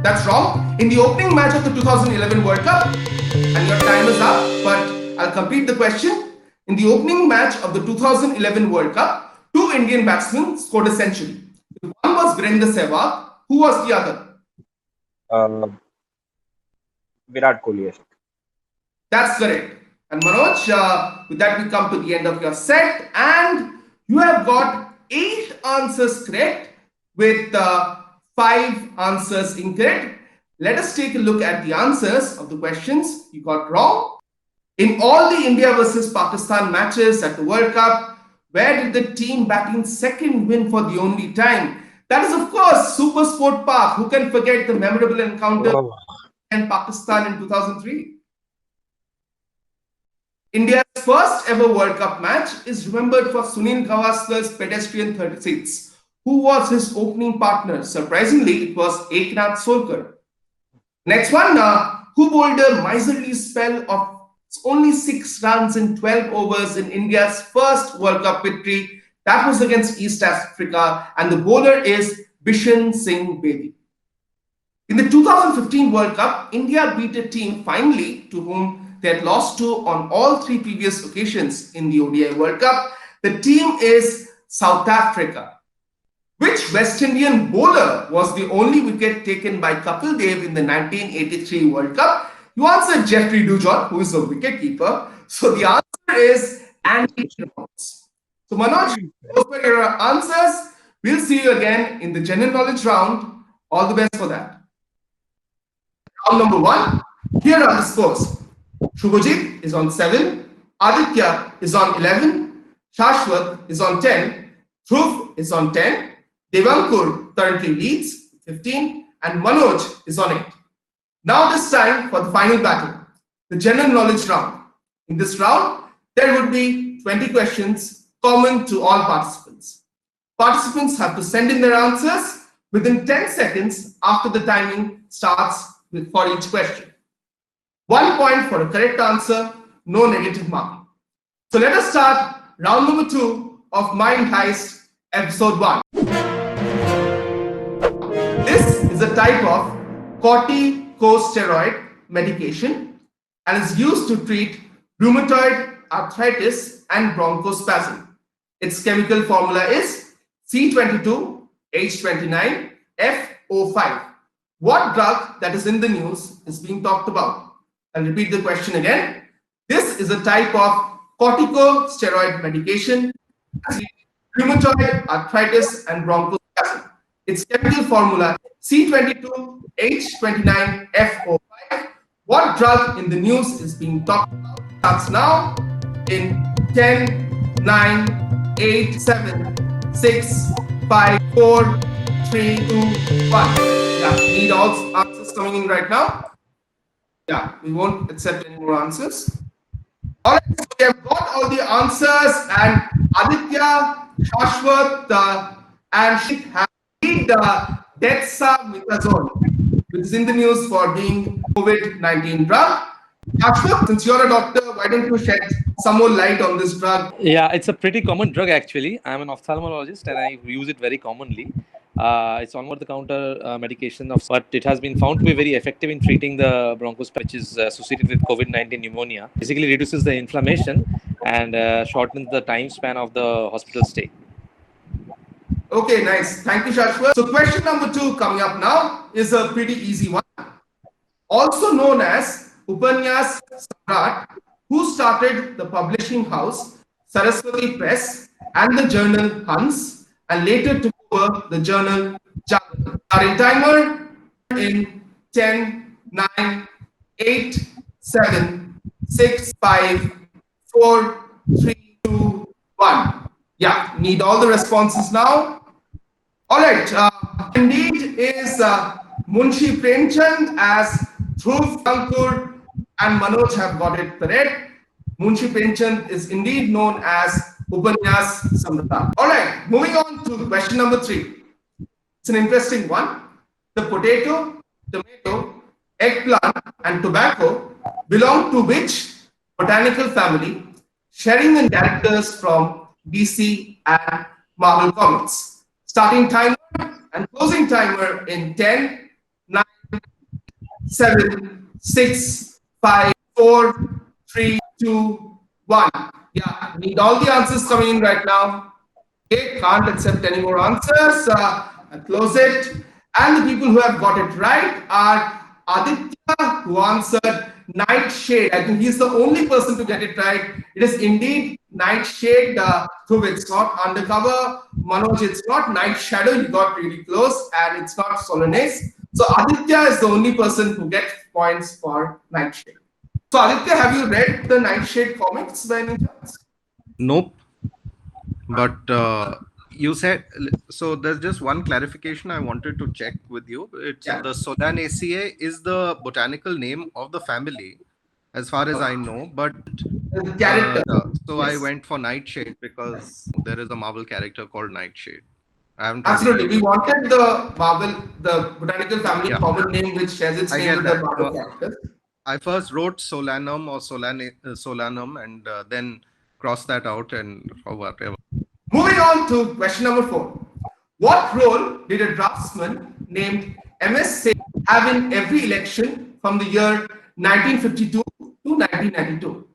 That's wrong. In the opening match of the 2011 World Cup, and your time is up, but I'll complete the question. In the opening match of the 2011 World Cup, 2 Indian batsmen scored a century. One was Virendra Sehwag. Who was the other? Virat Kohli, I think. That's correct. And Manoj, with that we come to the end of your set, and you have got 8 answers correct with 5 answers incorrect. Let us take a look at the answers of the questions you got wrong. In all the India versus Pakistan matches at the World Cup, where did the team batting second win for the only time? That is, of course, Super Sport Park. Who can forget the memorable encounter in Pakistan in 2003? India's first ever World Cup match is remembered for Sunil Gavaskar's pedestrian 36. Who was his opening partner? Surprisingly, it was Eknath Solkar. Next one, who bowled a miserly spell of only 6 runs in 12 overs in India's first World Cup victory? That was against East Africa, and the bowler is Bishan Singh Bedi. In the 2015 World Cup, India beat a team finally to whom they had lost to on all three previous occasions in the ODI World Cup. The team is South Africa. Which West Indian bowler was the only wicket taken by Kapil Dev in the 1983 World Cup? You answered Jeffrey Dujon, who is the wicketkeeper. So the answer is Andy Jones. So Manoj, those were your answers. We'll see you again in the general knowledge round. All the best for that. Round number 1. Here are the scores. Shubhajit is on 7. Aditya is on 11. Shashwat is on 10. Dhruv is on 10. Devankur currently leads 15 and Manoj is on 8. Now it is time for the final battle, the general knowledge round. In this round, there would be 20 questions common to all participants. Participants have to send in their answers within 10 seconds after the timing starts for each question. 1 point for a correct answer, no negative marking. So let us start round number 2 of Mind Heist episode 1. This is a type of corticosteroid medication and is used to treat rheumatoid arthritis and bronchospasm. Its chemical formula is C22H29FO5. What drug that is in the news is being talked about? I'll repeat the question again. This is a type of corticosteroid medication, rheumatoid arthritis and bronchospasm. Its chemical formula C22H29FO5. What drug in the news is being talked about? Starts now in 10, 9, 8, 7, 6, 5, 4, 3, 2, 1. Yeah, need all answers coming in right now. Yeah, we won't accept any more answers. All right, so we have got all the answers, and Aditya, Shashwat, and Shik have the dexamethasone, which is in the news for being COVID-19 drug. Shashwat, since you're a doctor, why don't you shed some more light on this drug? Yeah, it's a pretty common drug actually. I'm an ophthalmologist and I use it very commonly. It's on over-the-counter medication, but it has been found to be very effective in treating the bronchospasm, which is associated with COVID-19 pneumonia. Basically, reduces the inflammation and shortens the time span of the hospital stay. Okay, nice. Thank you, Shashwat. So question number 2 coming up now is a pretty easy one. Also known as Upanyas Samrat, who started the publishing house Saraswati Press and the journal Hans, and later took over the journal Jagat. Starting timer in 10, 9, 8, 7, 6, 5, 4, 3, 2, 1. Yeah, need all the responses now. All right, indeed is Munshi Premchand, as Dhruv, Ankur and Manoj have got it correct. Munshi Premchand is indeed known as Upanyas Samrat. All right, moving on to question number 3. It's an interesting one. The potato, tomato, eggplant and tobacco belong to which botanical family, sharing in characters from DC and Marvel Comics? Starting timer and closing timer in 10, 9, 7, 6, 5, 4, 3, 2, 1. Yeah, need all the answers coming in right now. Okay, can't accept any more answers. I'll close it. And the people who have got it right are Aditya, who answered Nightshade. I think he's the only person to get it right. It is indeed Nightshade. Dhruv, it's not Undercover. Manoj, it's not Night Shadow. You got really close. And it's not Solace. So Aditya is the only person who gets points for Nightshade. So Aditya, have you read the Nightshade comics by any chance? Nope. But you said, so there's just one clarification I wanted to check with you. It's the Solanaceae is the botanical name of the family, as far as I know. But character. So I went for Nightshade because there is a Marvel character called Nightshade. I haven't Absolutely, we wanted the Marvel, the botanical family common name, which shares its name with the Marvel character. I first wrote Solanum or Solanum and then crossed that out and whatever. Moving on to question number 4. What role did a draftsman named M.S. Singh have in every election from the year 1952 to 1992?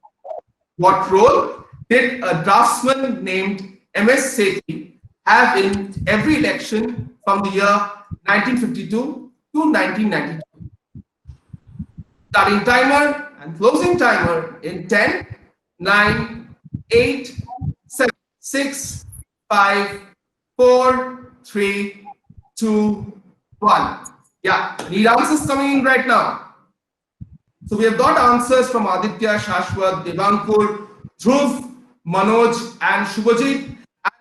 What role did a draftsman named M.S. Sethi have in every election from the year 1952 to 1992? Starting timer and closing timer in 10, 9, 8, 7, 6, 5, 4, 3, 2, 1. Yeah, need answers coming in right now. So we have got answers from Aditya, Shashwat, Devankur, Dhruv, Manoj, and Shubhajit.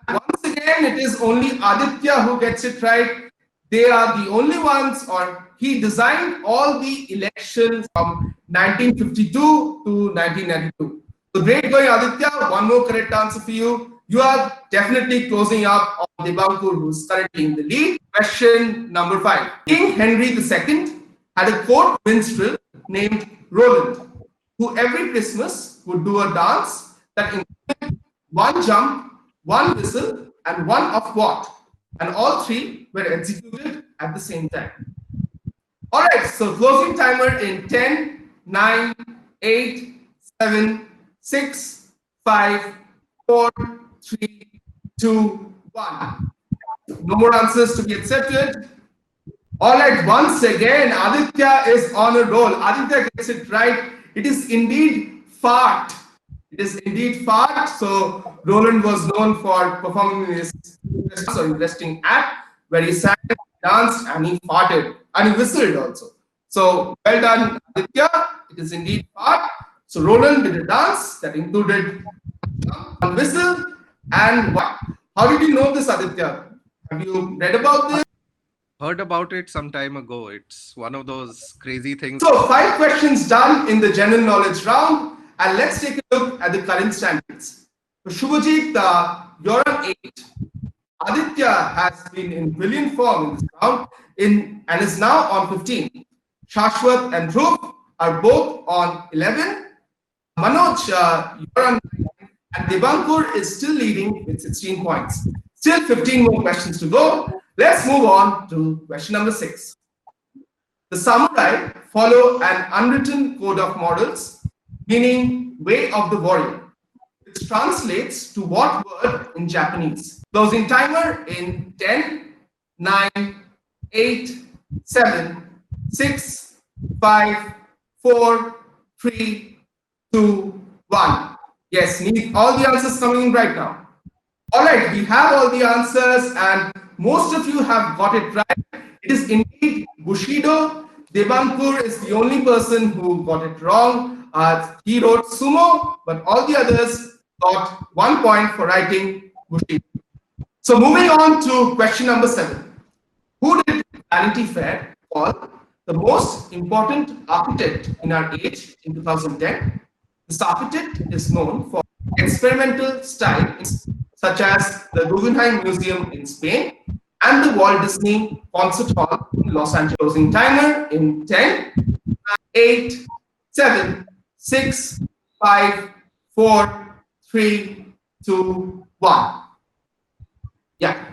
And once again, it is only Aditya who gets it right. They are the only ones, or he designed all the elections from 1952 to 1992. So great going, Aditya. One more correct answer for you. You are definitely closing up on Devankur, who's currently in the lead. Question number 5. King Henry II had a court minstrel named Roland, who every Christmas would do a dance that included one jump, one whistle, and one of what? And all three were executed at the same time. All right, so closing timer in 10, 9, 8, 7, 6, 5, 4, 3, 2, 1. No more answers to be accepted. All right, once again, Aditya is on a roll. Aditya gets it right. It is indeed fart. It is indeed fart. So Roland was known for performing his interesting act where he sang, danced, and he farted, and he whistled also. So well done, Aditya. It is indeed fart. So Roland did a dance that included one whistle and what? How did you know this, Aditya? Have you read about this? Heard about it some time ago. It's one of those crazy things. So 5 questions done in the general knowledge round, and let's take a look at the current standings. For Shubhajit, you're on 8. Aditya has been in brilliant form in this round and is now on 15. Shashwat and Dhruv are both on 11. Manoj, you're on 9. And Devankur is still leading with 16 points. Still 15 more questions to go. Let's move on to question number 6. The samurai follow an unwritten code of morals, meaning way of the warrior, which translates to what word in Japanese? Closing timer in 10, 9, 8, 7, 6, 5, 4, 3, 2, 1. Yes, need all the answers coming in right now. All right, we have all the answers, and most of you have got it right. It is indeed Bushido. Devankur is the only person who got it wrong. He wrote sumo, but all the others got 1 point for writing Bushido. So moving on to question number 7. Who did Vanity Fair call the most important architect in our age in 2010? This architect is known for experimental styles such as the Guggenheim Museum in Spain and the Walt Disney Concert Hall in Los Angeles. Closing timer in 10, 8, 7, 6, 5, 4, 3, 2, 1. Yeah,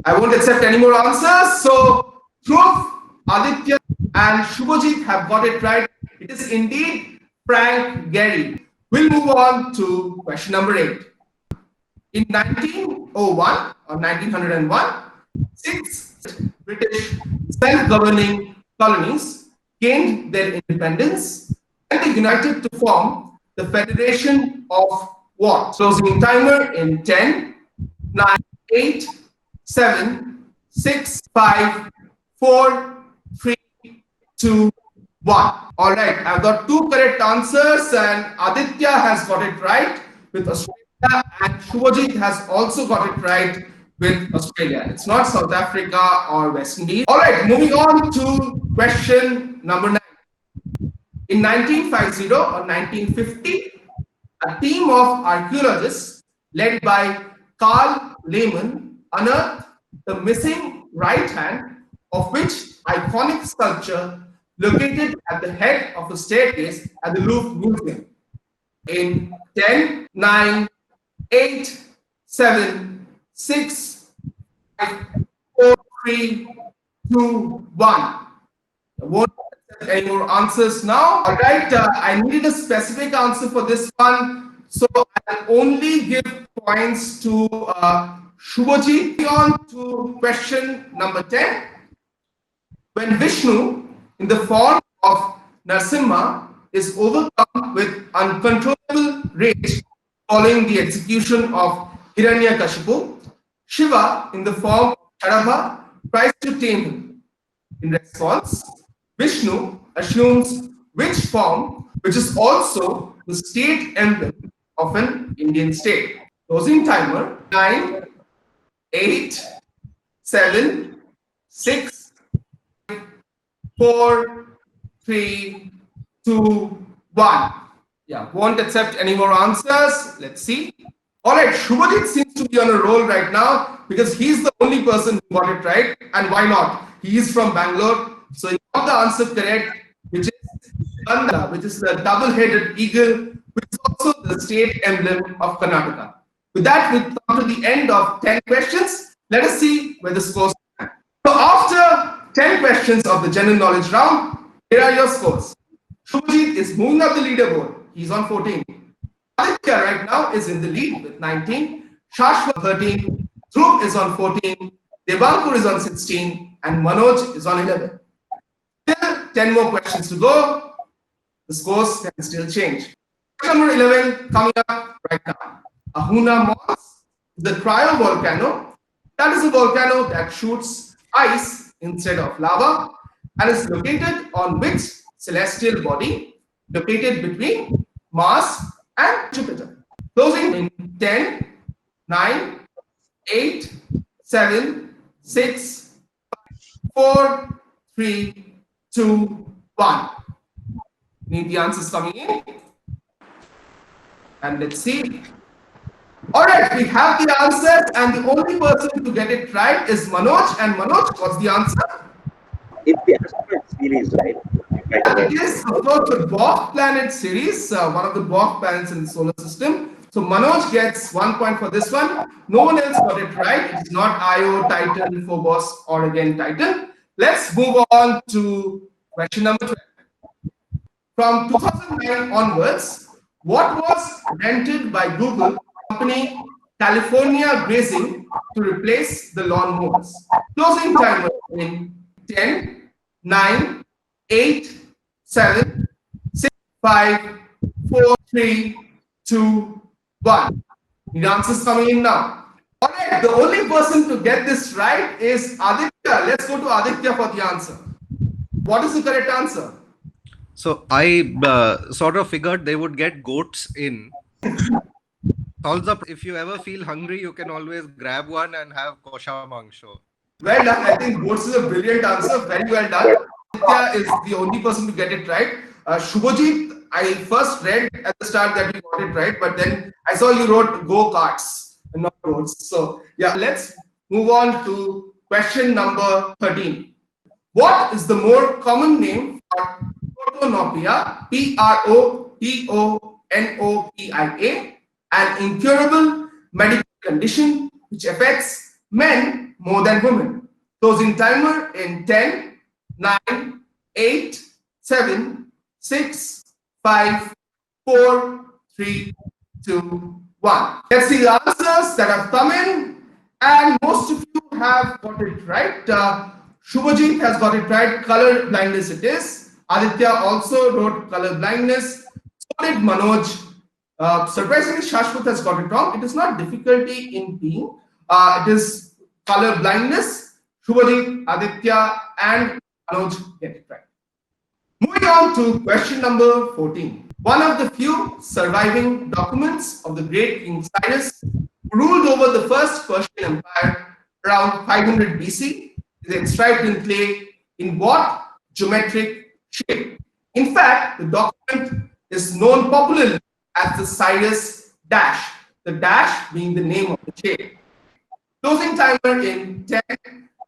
I won't accept any more answers. So Dhruv, Aditya, and Shubhajit have got it right. It is indeed Frank Gehry. We'll move on to question number 8. In 1901 or 1901, 6 British self-governing colonies gained their independence and they united to form the Federation of what? Closing timer in 10, 9, 8, 7, 6, 5, 4, 3, 2, 1. All right, I've got 2 correct answers, and Aditya has got it right with Australia, and Shubhajit has also got it right with Australia. It's not South Africa or West Indies. All right, moving on to question number 9. In 1950 or 1950, a team of archaeologists led by Carl Lehmann unearthed the missing right hand of which iconic sculpture located at the head of a staircase at the Louvre Museum. In 10, 9, 8, 7, 6, 5, 4, 3, 2, 1. I won't accept any more answers now? All right, I needed a specific answer for this one, so I'll only give points to Shubhaji. On to question number 10. When Vishnu, in the form of Narsimha, is overcome with uncontrollable rage following the execution of Hiranyakashipu, Shiva, in the form of Sharabha, tries to tame him. In response, Vishnu assumes which form, which is also the state emblem of an Indian state. Closing timer: 9, 8, 7, 6, 4, 3, 2, 1. Yeah, won't accept any more answers. Let's see. All right, Shubhajit seems to be on a roll right now because he's the only person who got it right. And why not? He is from Bangalore. So he got the answer correct, which is Ganda, which is the double-headed eagle, which is also the state emblem of Karnataka. With that, we come to the end of 10 questions. Let us see where the scores stand. So after 10 questions of the general knowledge round, here are your scores. Shubhajit is moving up the leaderboard. He's on 14. Aditya right now is in the lead with 19. Shashwat 13. Dhruv is on 14. Debankur is on 16. And Manoj is on 11. Still 10 more questions to go. The scores can still change. Question number 11 coming up right now. Ahuna Mons is the cryovolcano. That is a volcano that shoots ice instead of lava and is located on which celestial body, located between Mars and Jupiter. Closing in 10, 9, 8, 7, 6, 4, 3, 2, 1. Need the answers coming in. And let's see. All right, we have the answers, and the only person to get it right is Manoj. And Manoj, what's the answer? It's the asteroid series, right? It is, of course, the dwarf planet series, one of the dwarf planets in the solar system. So Manoj gets 1 point for this one. No one else got it right. It's not Io, Titan, Phobos, or again Titan. Let's move on to question number 12. From 2009 onwards, what was rented by Google company California Grazing to replace the lawnmowers? Closing timer in 10, 9, 8, 7, 6, 5, 4, 3, 2, 1. The answers coming in now. All right, the only person to get this right is Aditya. Let's go to Aditya for the answer. What is the correct answer? So I sort of figured they would get goats in. Also, if you ever feel hungry, you can always grab one and have kosha mangsho. Well done. I think goats is a brilliant answer. Very well done. Aditya is the only person to get it right. Shubhajit, I first read at the start that you got it right, but then I saw you wrote go-karts and not goats. So yeah, let's move on to question number 13. What is the more common name for protonopia, Protonopia, an incurable medical condition which affects men more than women? Closing timer in 10, 9, 8, 7, 6, 5, 4, 3, 2, 1. Let's see the answers that have come in, and most of you have got it right. Shubhajit has got it right. Color blindness it is. Aditya also wrote color blindness. So did Manoj. Surprisingly, Shashwat has got it wrong. It is not difficulty in being. It is color blindness. Shubhajit, Aditya, and Manoj get it right. Moving on to question number 14. One of the few surviving documents of the great King Cyrus, who ruled over the first Persian Empire around 500 BC, is inscribed in clay in what geometric shape? In fact, the document is known popularly as the Cyrus dash, the dash being the name of the shape. Closing timer in 10,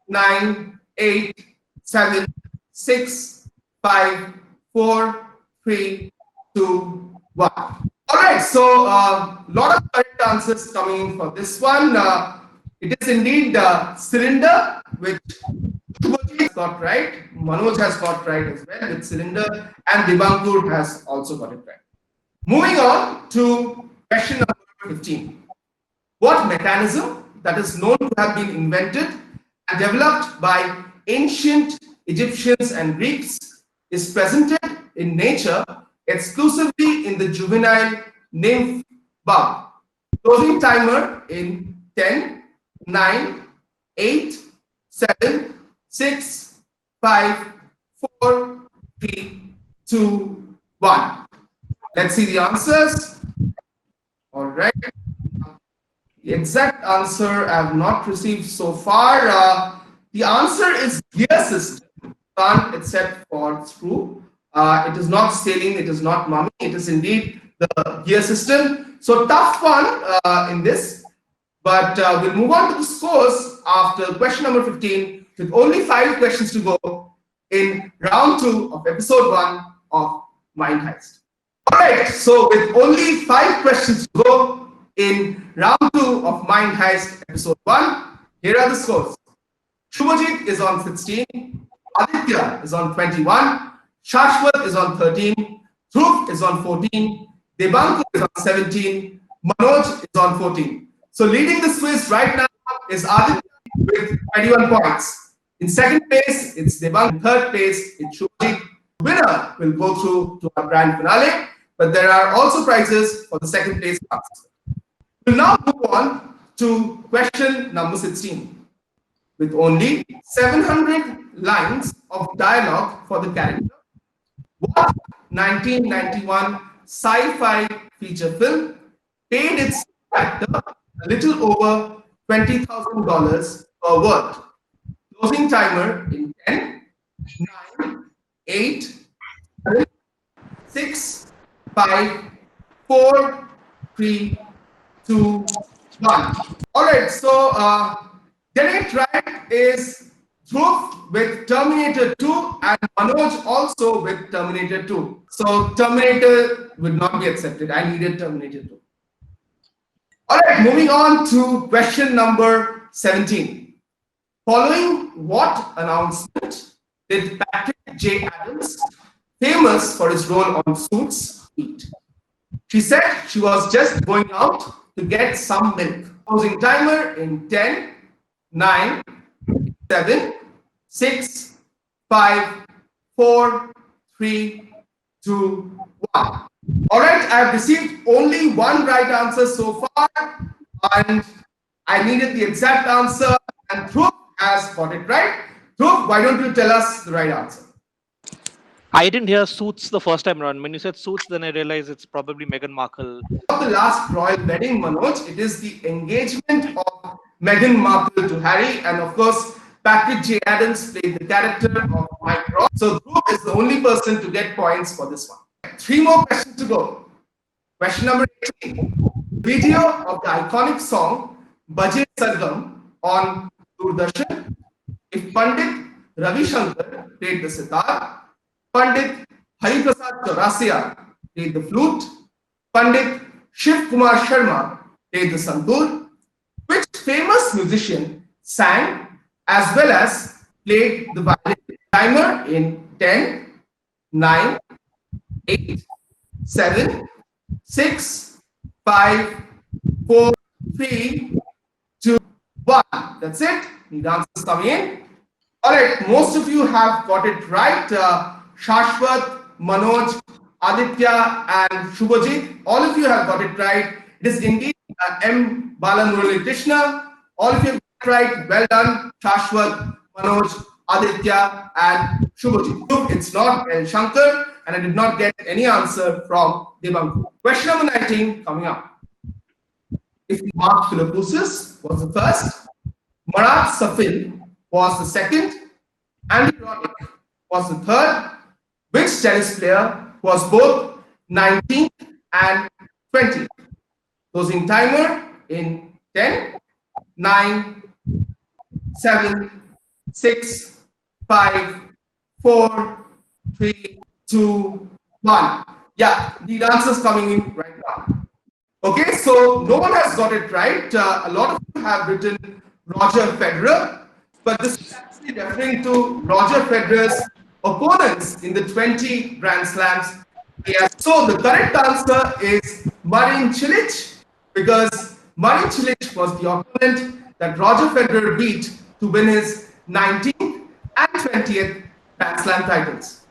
9, 8, 7, 6, 5, 4, 3, 2, 1. All right, so a lot of correct answers coming in for this one. It is indeed the cylinder which Shubhajit Subhajit got right, Manoj has got right as well with cylinder, and Dibankur has also got it right. Moving on to question number 15. What mechanism that is known to have been invented and developed by ancient Egyptians and Greeks is presented in nature exclusively in the juvenile nymph bud? Closing timer in 10, 9, 8, 7, 6, 5, 4, 3, 2, 1. Let's see the answers. All right. The exact answer I have not received so far. The answer is gear system, except for screw. It is not sailing, it is not mummy, it is indeed the gear system. So tough one in this, but we'll move on to the scores after question number 15 with only 5 questions to go in round 2 of episode 1 of Mind Heist. Alright, so with only 5 questions to go in round 2 of Mind Heist episode 1, here are the scores. Shubhajit is on 16, Aditya is on 21, Shashwat is on 13, Dhruv is on 14, Debankur is on 17, Manoj is on 14. So leading this quiz right now is Aditya with 21 points. In second place, it's Debankur. In third place, it's Shubhajit. The winner will go through to our grand finale, but there are also prizes for the second place participant. We'll now move on to question number 16. With only 700 lines of dialogue for the character, what 1991 sci-fi feature film paid its actor a little over $20,000 per word? Closing timer in 10, 9, 8, 7, 6, 5, 4, 3, 2, 1. All right, so getting it right is Dhruv with Terminator 2 and Manoj also with Terminator 2. So Terminator would not be accepted. I needed Terminator 2. All right, moving on to question number 17. Following what announcement did Patrick J. Adams, famous for his role on Suits, eat? She said she was just going out to get some milk. Closing timer in 10, 9, 7, 6, 5, 4, 3, 2, 1. All right, I have received only one right answer so far, and I needed the exact answer, and Dhruv has got it right. Dhruv, why don't you tell us the right answer? I didn't hear Suits the first time around. When you said Suits, then I realized it's probably Meghan Markle. Of the last royal wedding, Manoj, it is the engagement of Meghan Markle to Harry, and of course, Patrick J. Adams played the character of Mike Ross. So Dhruv is the only person to get points for this one. 3 more questions to go. Question number 18. Video of the iconic song Baje Sargam on Doordarshan. If Pandit Ravi Shankar played the sitar, Pandit Hari Prasad Chaurasia played the flute, Pandit Shiv Kumar Sharma played the santoor, which famous musician sang as well as played the violin? Timer in 10, 9, 8, 7, 6, 5, 4, 3, 2, 1. That's it. The answers coming in. All right, most of you have got it right. Shashwat, Manoj, Aditya, and Shubhajit, all of you have got it right. It is indeed M. Balamurali Krishna. All of you have got it right. Well done, Shashwat, Manoj, Aditya, and Shubhajit. It's not L. Shankar, and I did not get any answer from Debankur. Question number 19 coming up. If Mark Philippoussis was the first, Marat Safin was the second, Andy Roddick was the third, which tennis player was both 19th and 20th? Closing timer in 10, 9, 7, 6, 5, 4, 3, 2, 1. Yeah, the answers coming in right now. Okay, so no one has got it right. A lot of you have written Roger Federer, but this is referring to Roger Federer's opponents in the 20 Grand Slams. So the correct answer is Marin Cilic, because Marin Cilic was the opponent that Roger Federer beat to win his 19th and 20th Grand Slam titles.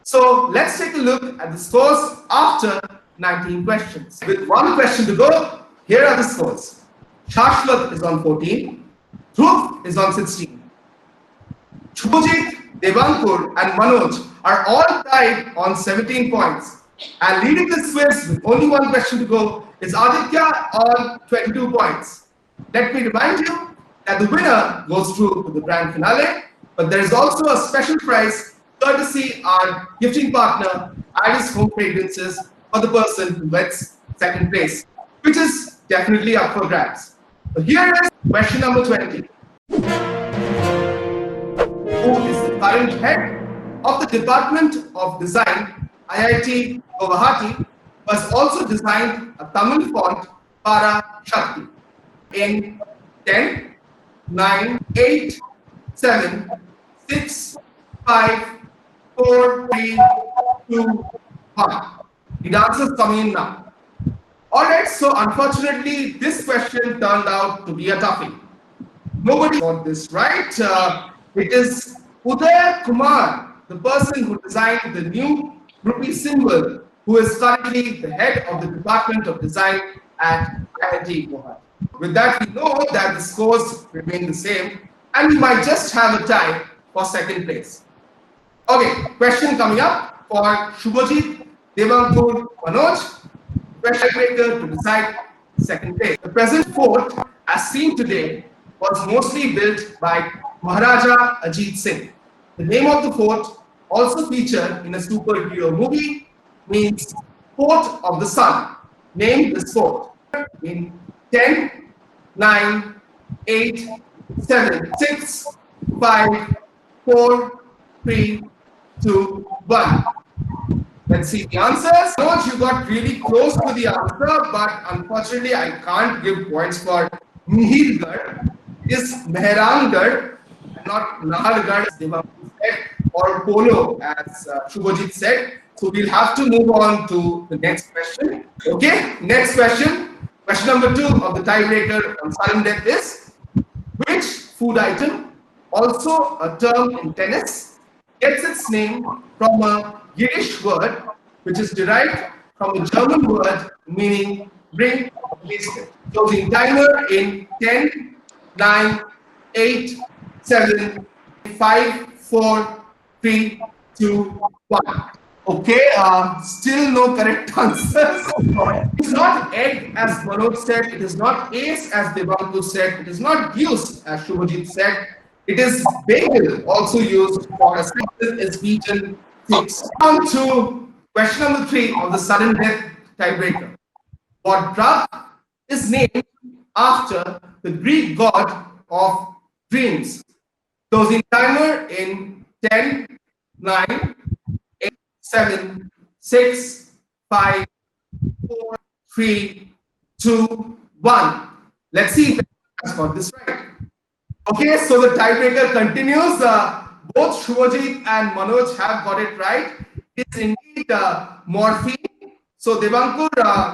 So let's take a look at the scores after 19 questions. With one question to go, here are the scores. Shashwat is on 14, Dhruv is on 16. Shubhajit, Devankur and Manoj are all tied on 17 points. And leading this quiz with only one question to go is Aditya on 22 points. Let me remind you that the winner goes through to the grand finale, but there is also a special prize courtesy our gifting partner, Iris Home Fragrances, for the person who gets second place, which is definitely up for grabs. So here is question number 20. Who is the current head of the Department of Design, IIT Guwahati, was also designed a Tamil font, Para Shakti, in 10, 9, 8, 7, 6, 5, 4, 3, 2, 1. The answers coming in now. Alright, so unfortunately, this question turned out to be a toughie. Nobody got this right. It is Uday Kumar, the person who designed the new rupee symbol, who is currently the head of the Department of Design at IIT Guwahati. With that, we know that the scores remain the same, and we might just have a tie for second place. Okay, question coming up for Shubhajit, Devankur, Manoj. Question breaker to decide second place. The present fort, as seen today, was mostly built by Maharaja Ajit Singh. The name of the fort, also featured in a superhero movie, means Fort of the Sun. Name this fort in 10, 9, 8, 7, 6, 5, 4, 3, 2, 1. Let's see the answers. Manoj, you got really close to the answer, but unfortunately, I can't give points for Mihirgarh. It is Mehrangarh, not Nahargarh, as Devankur said, or Polo, as Shubhajit said. So we'll have to move on to the next question. Okay, next question. Question number 2 of the tiebreaker on sudden death is: which food item, also a term in tennis, gets its name from a Yiddish word which is derived from a German word meaning ring or bracelet? Closing timer in 10, 9, 8, 7, 5, 4, 3, 2, 1. Okay, still no correct answers. It's not egg as Manoj said, it is not ace as Devankur said, it is not goose as Shubhajit said, it is bagel, also used for a sentence is beaten 6. On to question number 3 of the sudden death tiebreaker. What drug is named after the Greek god of dreams? Closing timer in 10, 9, 8, 7, 6, 5, 4, 3, 2, 1. Let's see if I got this right. Okay, so the tiebreaker continues. Both Shubhajit and Manoj have got it right. It's indeed morphine. So Devankur,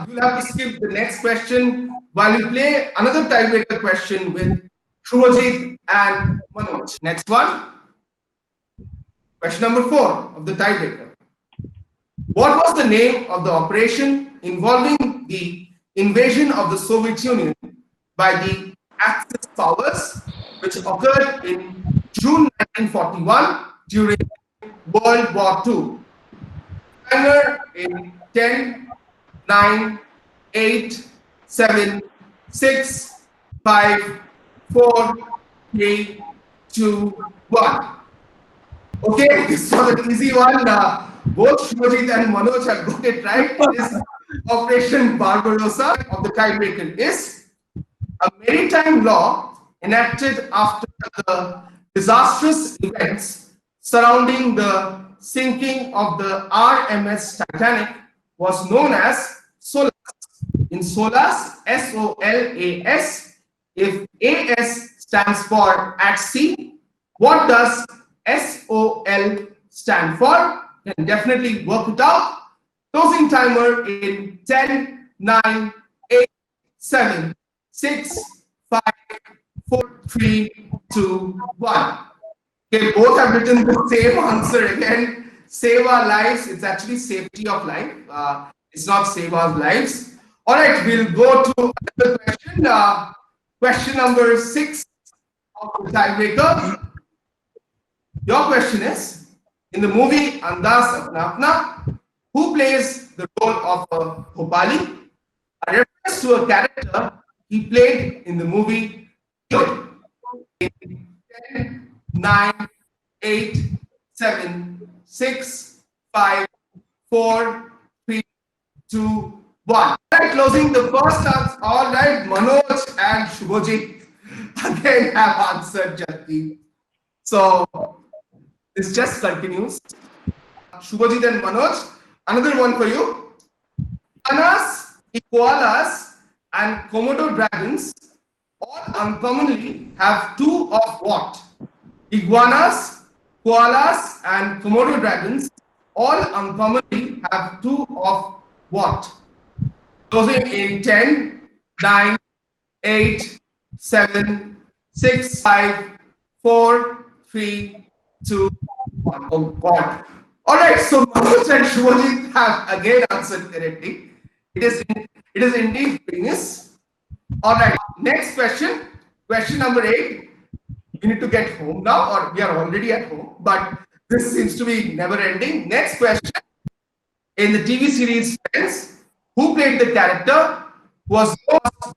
you'll have to skip the next question while we play another tiebreaker question with Shubhajit and Manoj. Next one. Question number 4 of the tiebreaker. What was the name of the operation involving the invasion of the Soviet Union by the Axis powers, which occurred in June 1941 during World War II? Timer in 10, 9, 8, 7, 6, 5, 4, 3, 2, 1. Okay, this was an easy one. Both Shubhajit and Manoj have got it right. It is Operation Barbarossa. Of the tiebreaker is a maritime law enacted after the disastrous events surrounding the sinking of the RMS Titanic was known as SOLAS. In SOLAS, S-O-L-A-S, if AS stands for at sea, What does SOL stand for? You can definitely work it out. Closing timer in 10, 9, 8, 7, 6, 5, 4, 3, 2, 1. Okay, both have written the same answer again. Save our lives. It's actually safety of life. It's not save our lives. All right, we'll go to another question. Question number 6 of the tiebreaker. Your question is, in the movie Andaz Apna Apna, who plays the role of a Bhopali? A reference to a character he played in the movie 10, 9, 8, 7, 6, 5, 4, 3, 2, 1. Right, closing the first answer. All right, Manoj and Shubhajit again have answered Jati. So this just continues. Shubhajit and Manoj, another one for you. Iguanas, koalas, and Komodo dragons all uncommonly have two of what? Iguanas, koalas, and Komodo dragons all uncommonly have two of what? Closing in 10, 9, 8, 7, 6, 5, 4, 3, 2, 1. Oh God. All right, so Manoj and Shubhajit have again answered correctly. It is indeed penis. All right, next question. Question number 8. We need to get home now, or we are already at home, but this seems to be never ending. Next question. In the TV series Friends, who played the character who was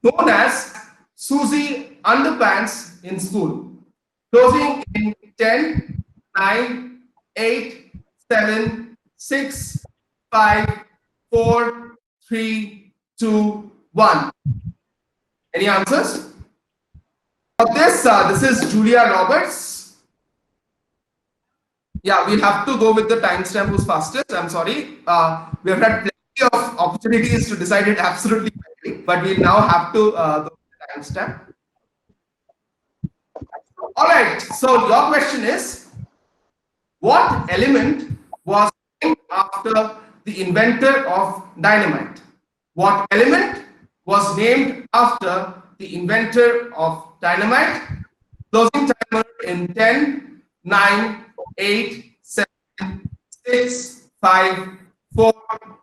known as Susie Underpants in school? Closing in 10, 9, 8, 7, 6, 5, 4, 3, 2, 1. Any answers? For this is Julia Roberts. Yeah, we'll have to go with the timestamp who's fastest. I'm sorry. We have had plenty of opportunities to decide it absolutely correctly, but we'll now have to go with the timestamp. All right. So your question is, what element was named after the inventor of dynamite? What element was named after the inventor of dynamite? Closing timer in 10, 9, 8, 7, 6, 5, 4,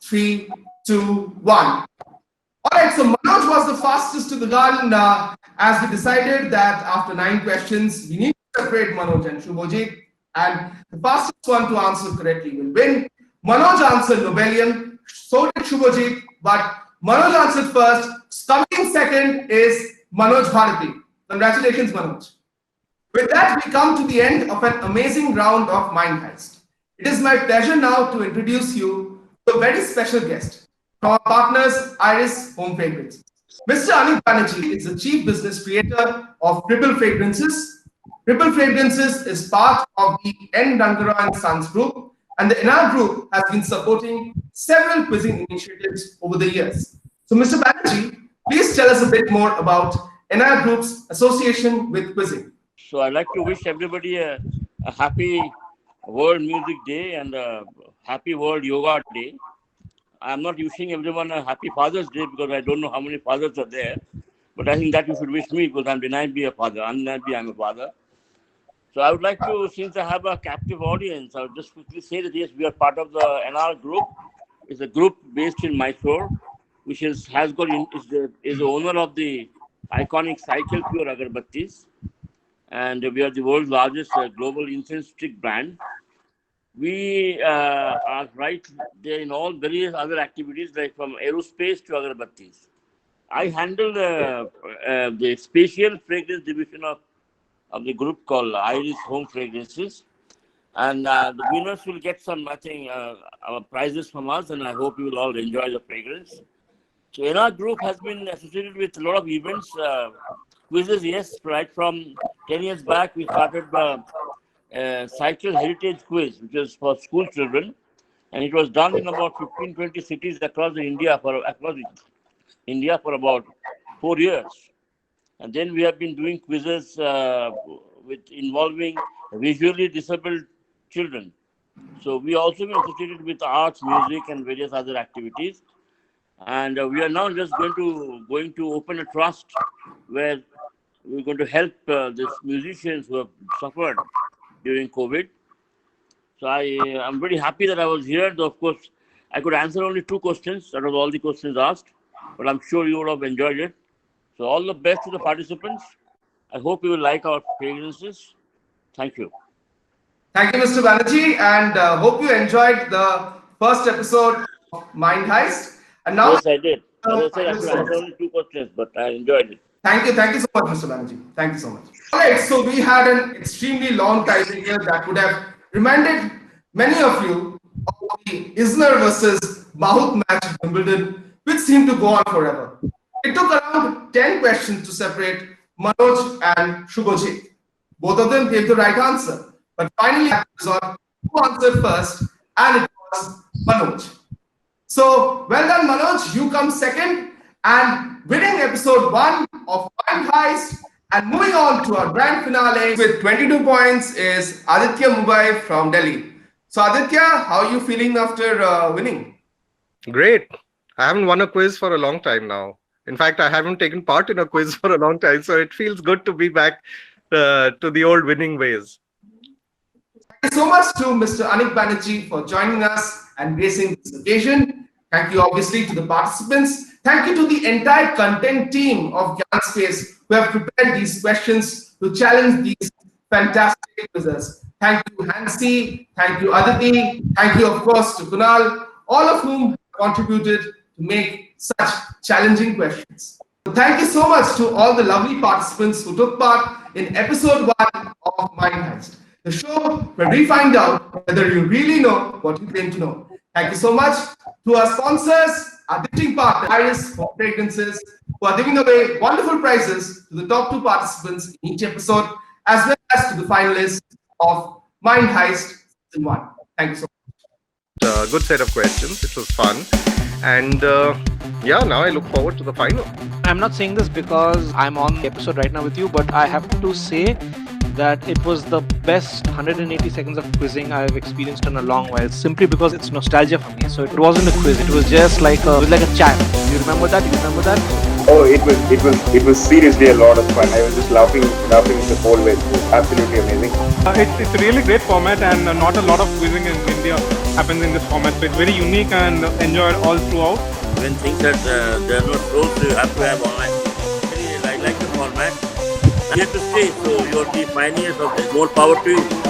3, 2, 1. All right, so Manoj was the fastest to the gun as we decided that after 9 questions, we need to separate Manoj and Shubhajit, and the fastest one to answer correctly will win. Manoj answered Nobelian, so did Shubhajit, but Manoj answered first. Coming second is Manoj Bharati. Congratulations, Manoj. With that, we come to the end of an amazing round of Mind Heist. It is my pleasure now to introduce you to a very special guest from our partners, Iris Home Fragrances. Mr. Anil Banerjee is the Chief Business Creator of Triple Fragrances. Triple Fragrances is part of the N. Rangara and Sons Group, and the NR Group has been supporting several quizzing initiatives over the years. So, Mr. Banerjee, please tell us a bit more about NR Group's association with quizzing. So I'd like to wish everybody a happy World Music Day and a happy World Yoga Day. I'm not wishing everyone a happy Father's Day because I don't know how many fathers are there. But I think that you should wish me because I'm denied to be a father. Undeniably, I'm a father. So I would like to, since I have a captive audience, I would just quickly say that yes, we are part of the NR Group. It's a group based in Mysore, which is the owner of the iconic Cycle Pure Agarbattis. And we are the world's largest global incense stick brand. We are right there in all various other activities, like from aerospace to agarbattis. I handle the spatial fragrance division of the group called Iris Home Fragrances. And the winners will get some, I think, prizes from us, and I hope you will all enjoy the fragrance. So NR Group has been associated with a lot of events, quizzes, yes, right from 10 years back, we started the Cycle Heritage Quiz, which is for school children. And it was done in about 15, 20 cities across India for about 4 years. And then we have been doing quizzes with involving visually disabled children. So we also been associated with arts, music, and various other activities. And we are now just going to open a trust where we're going to help these musicians who have suffered during COVID. So I'm very happy that I was here. Though, of course, I could answer only 2 questions out of all the questions asked, but I'm sure you would have enjoyed it. So all the best to the participants. I hope you will like our fragrances. Thank you. Thank you, Mr. Banerjee, and hope you enjoyed the first episode of Mind Heist. And now, Yes, I did. As I said, I could answer only 2 questions, but I enjoyed it. Thank you so much, Mr. Banerjee. Thank you so much. All right, so we had an extremely long tiebreaker that would have reminded many of you of the Isner versus Mahut match at Wimbledon, which seemed to go on forever. It took around 10 questions to separate Manoj and Shubhajit. Both of them gave the right answer, but finally, it was on who answered first, and it was Manoj. So, well done, Manoj. You come second and winning episode 1 of Mind Heist. And moving on to our grand finale with 22 points is Aditya Mumbai from Delhi. So, Aditya, how are you feeling after winning? Great. I haven't won a quiz for a long time now. In fact, I haven't taken part in a quiz for a long time. So it feels good to be back to the old winning ways. Thank you so much to Mr. Anik Banerjee for joining us and gracing this occasion. Thank you, obviously, to the participants. Thank you to the entire content team of Gyaanspace who have prepared these questions to challenge these fantastic quizzes. Thank you, Hansi. Thank you, Aditi. Thank you, of course, to Kunal, all of whom contributed to make such challenging questions. So thank you so much to all the lovely participants who took part in episode 1 of Mind Heist, the show where we find out whether you really know what you claim to know. Thank you so much to our sponsors, our gifting partner, Iris for Fragrances, who are giving away wonderful prizes to the top 2 participants in each episode, as well as to the finalists of Mind Heist Season 1. Thank you so much. Good set of questions. It was fun. And now I look forward to the final. I'm not saying this because I'm on the episode right now with you, but I have to say that it was the best 180 seconds of quizzing I've experienced in a long while, simply because it's nostalgia for me. So it wasn't a quiz, it was just like a chat. You remember that? Oh, it was seriously a lot of fun. I was just laughing the whole way. It was absolutely amazing. It's a really great format, and not a lot of quizzing in India happens in this format. So it's very unique and enjoyed all throughout. When things that they're not close, you have to have online. I like the format. You have to stay, so you're the pioneers of this. More power to you.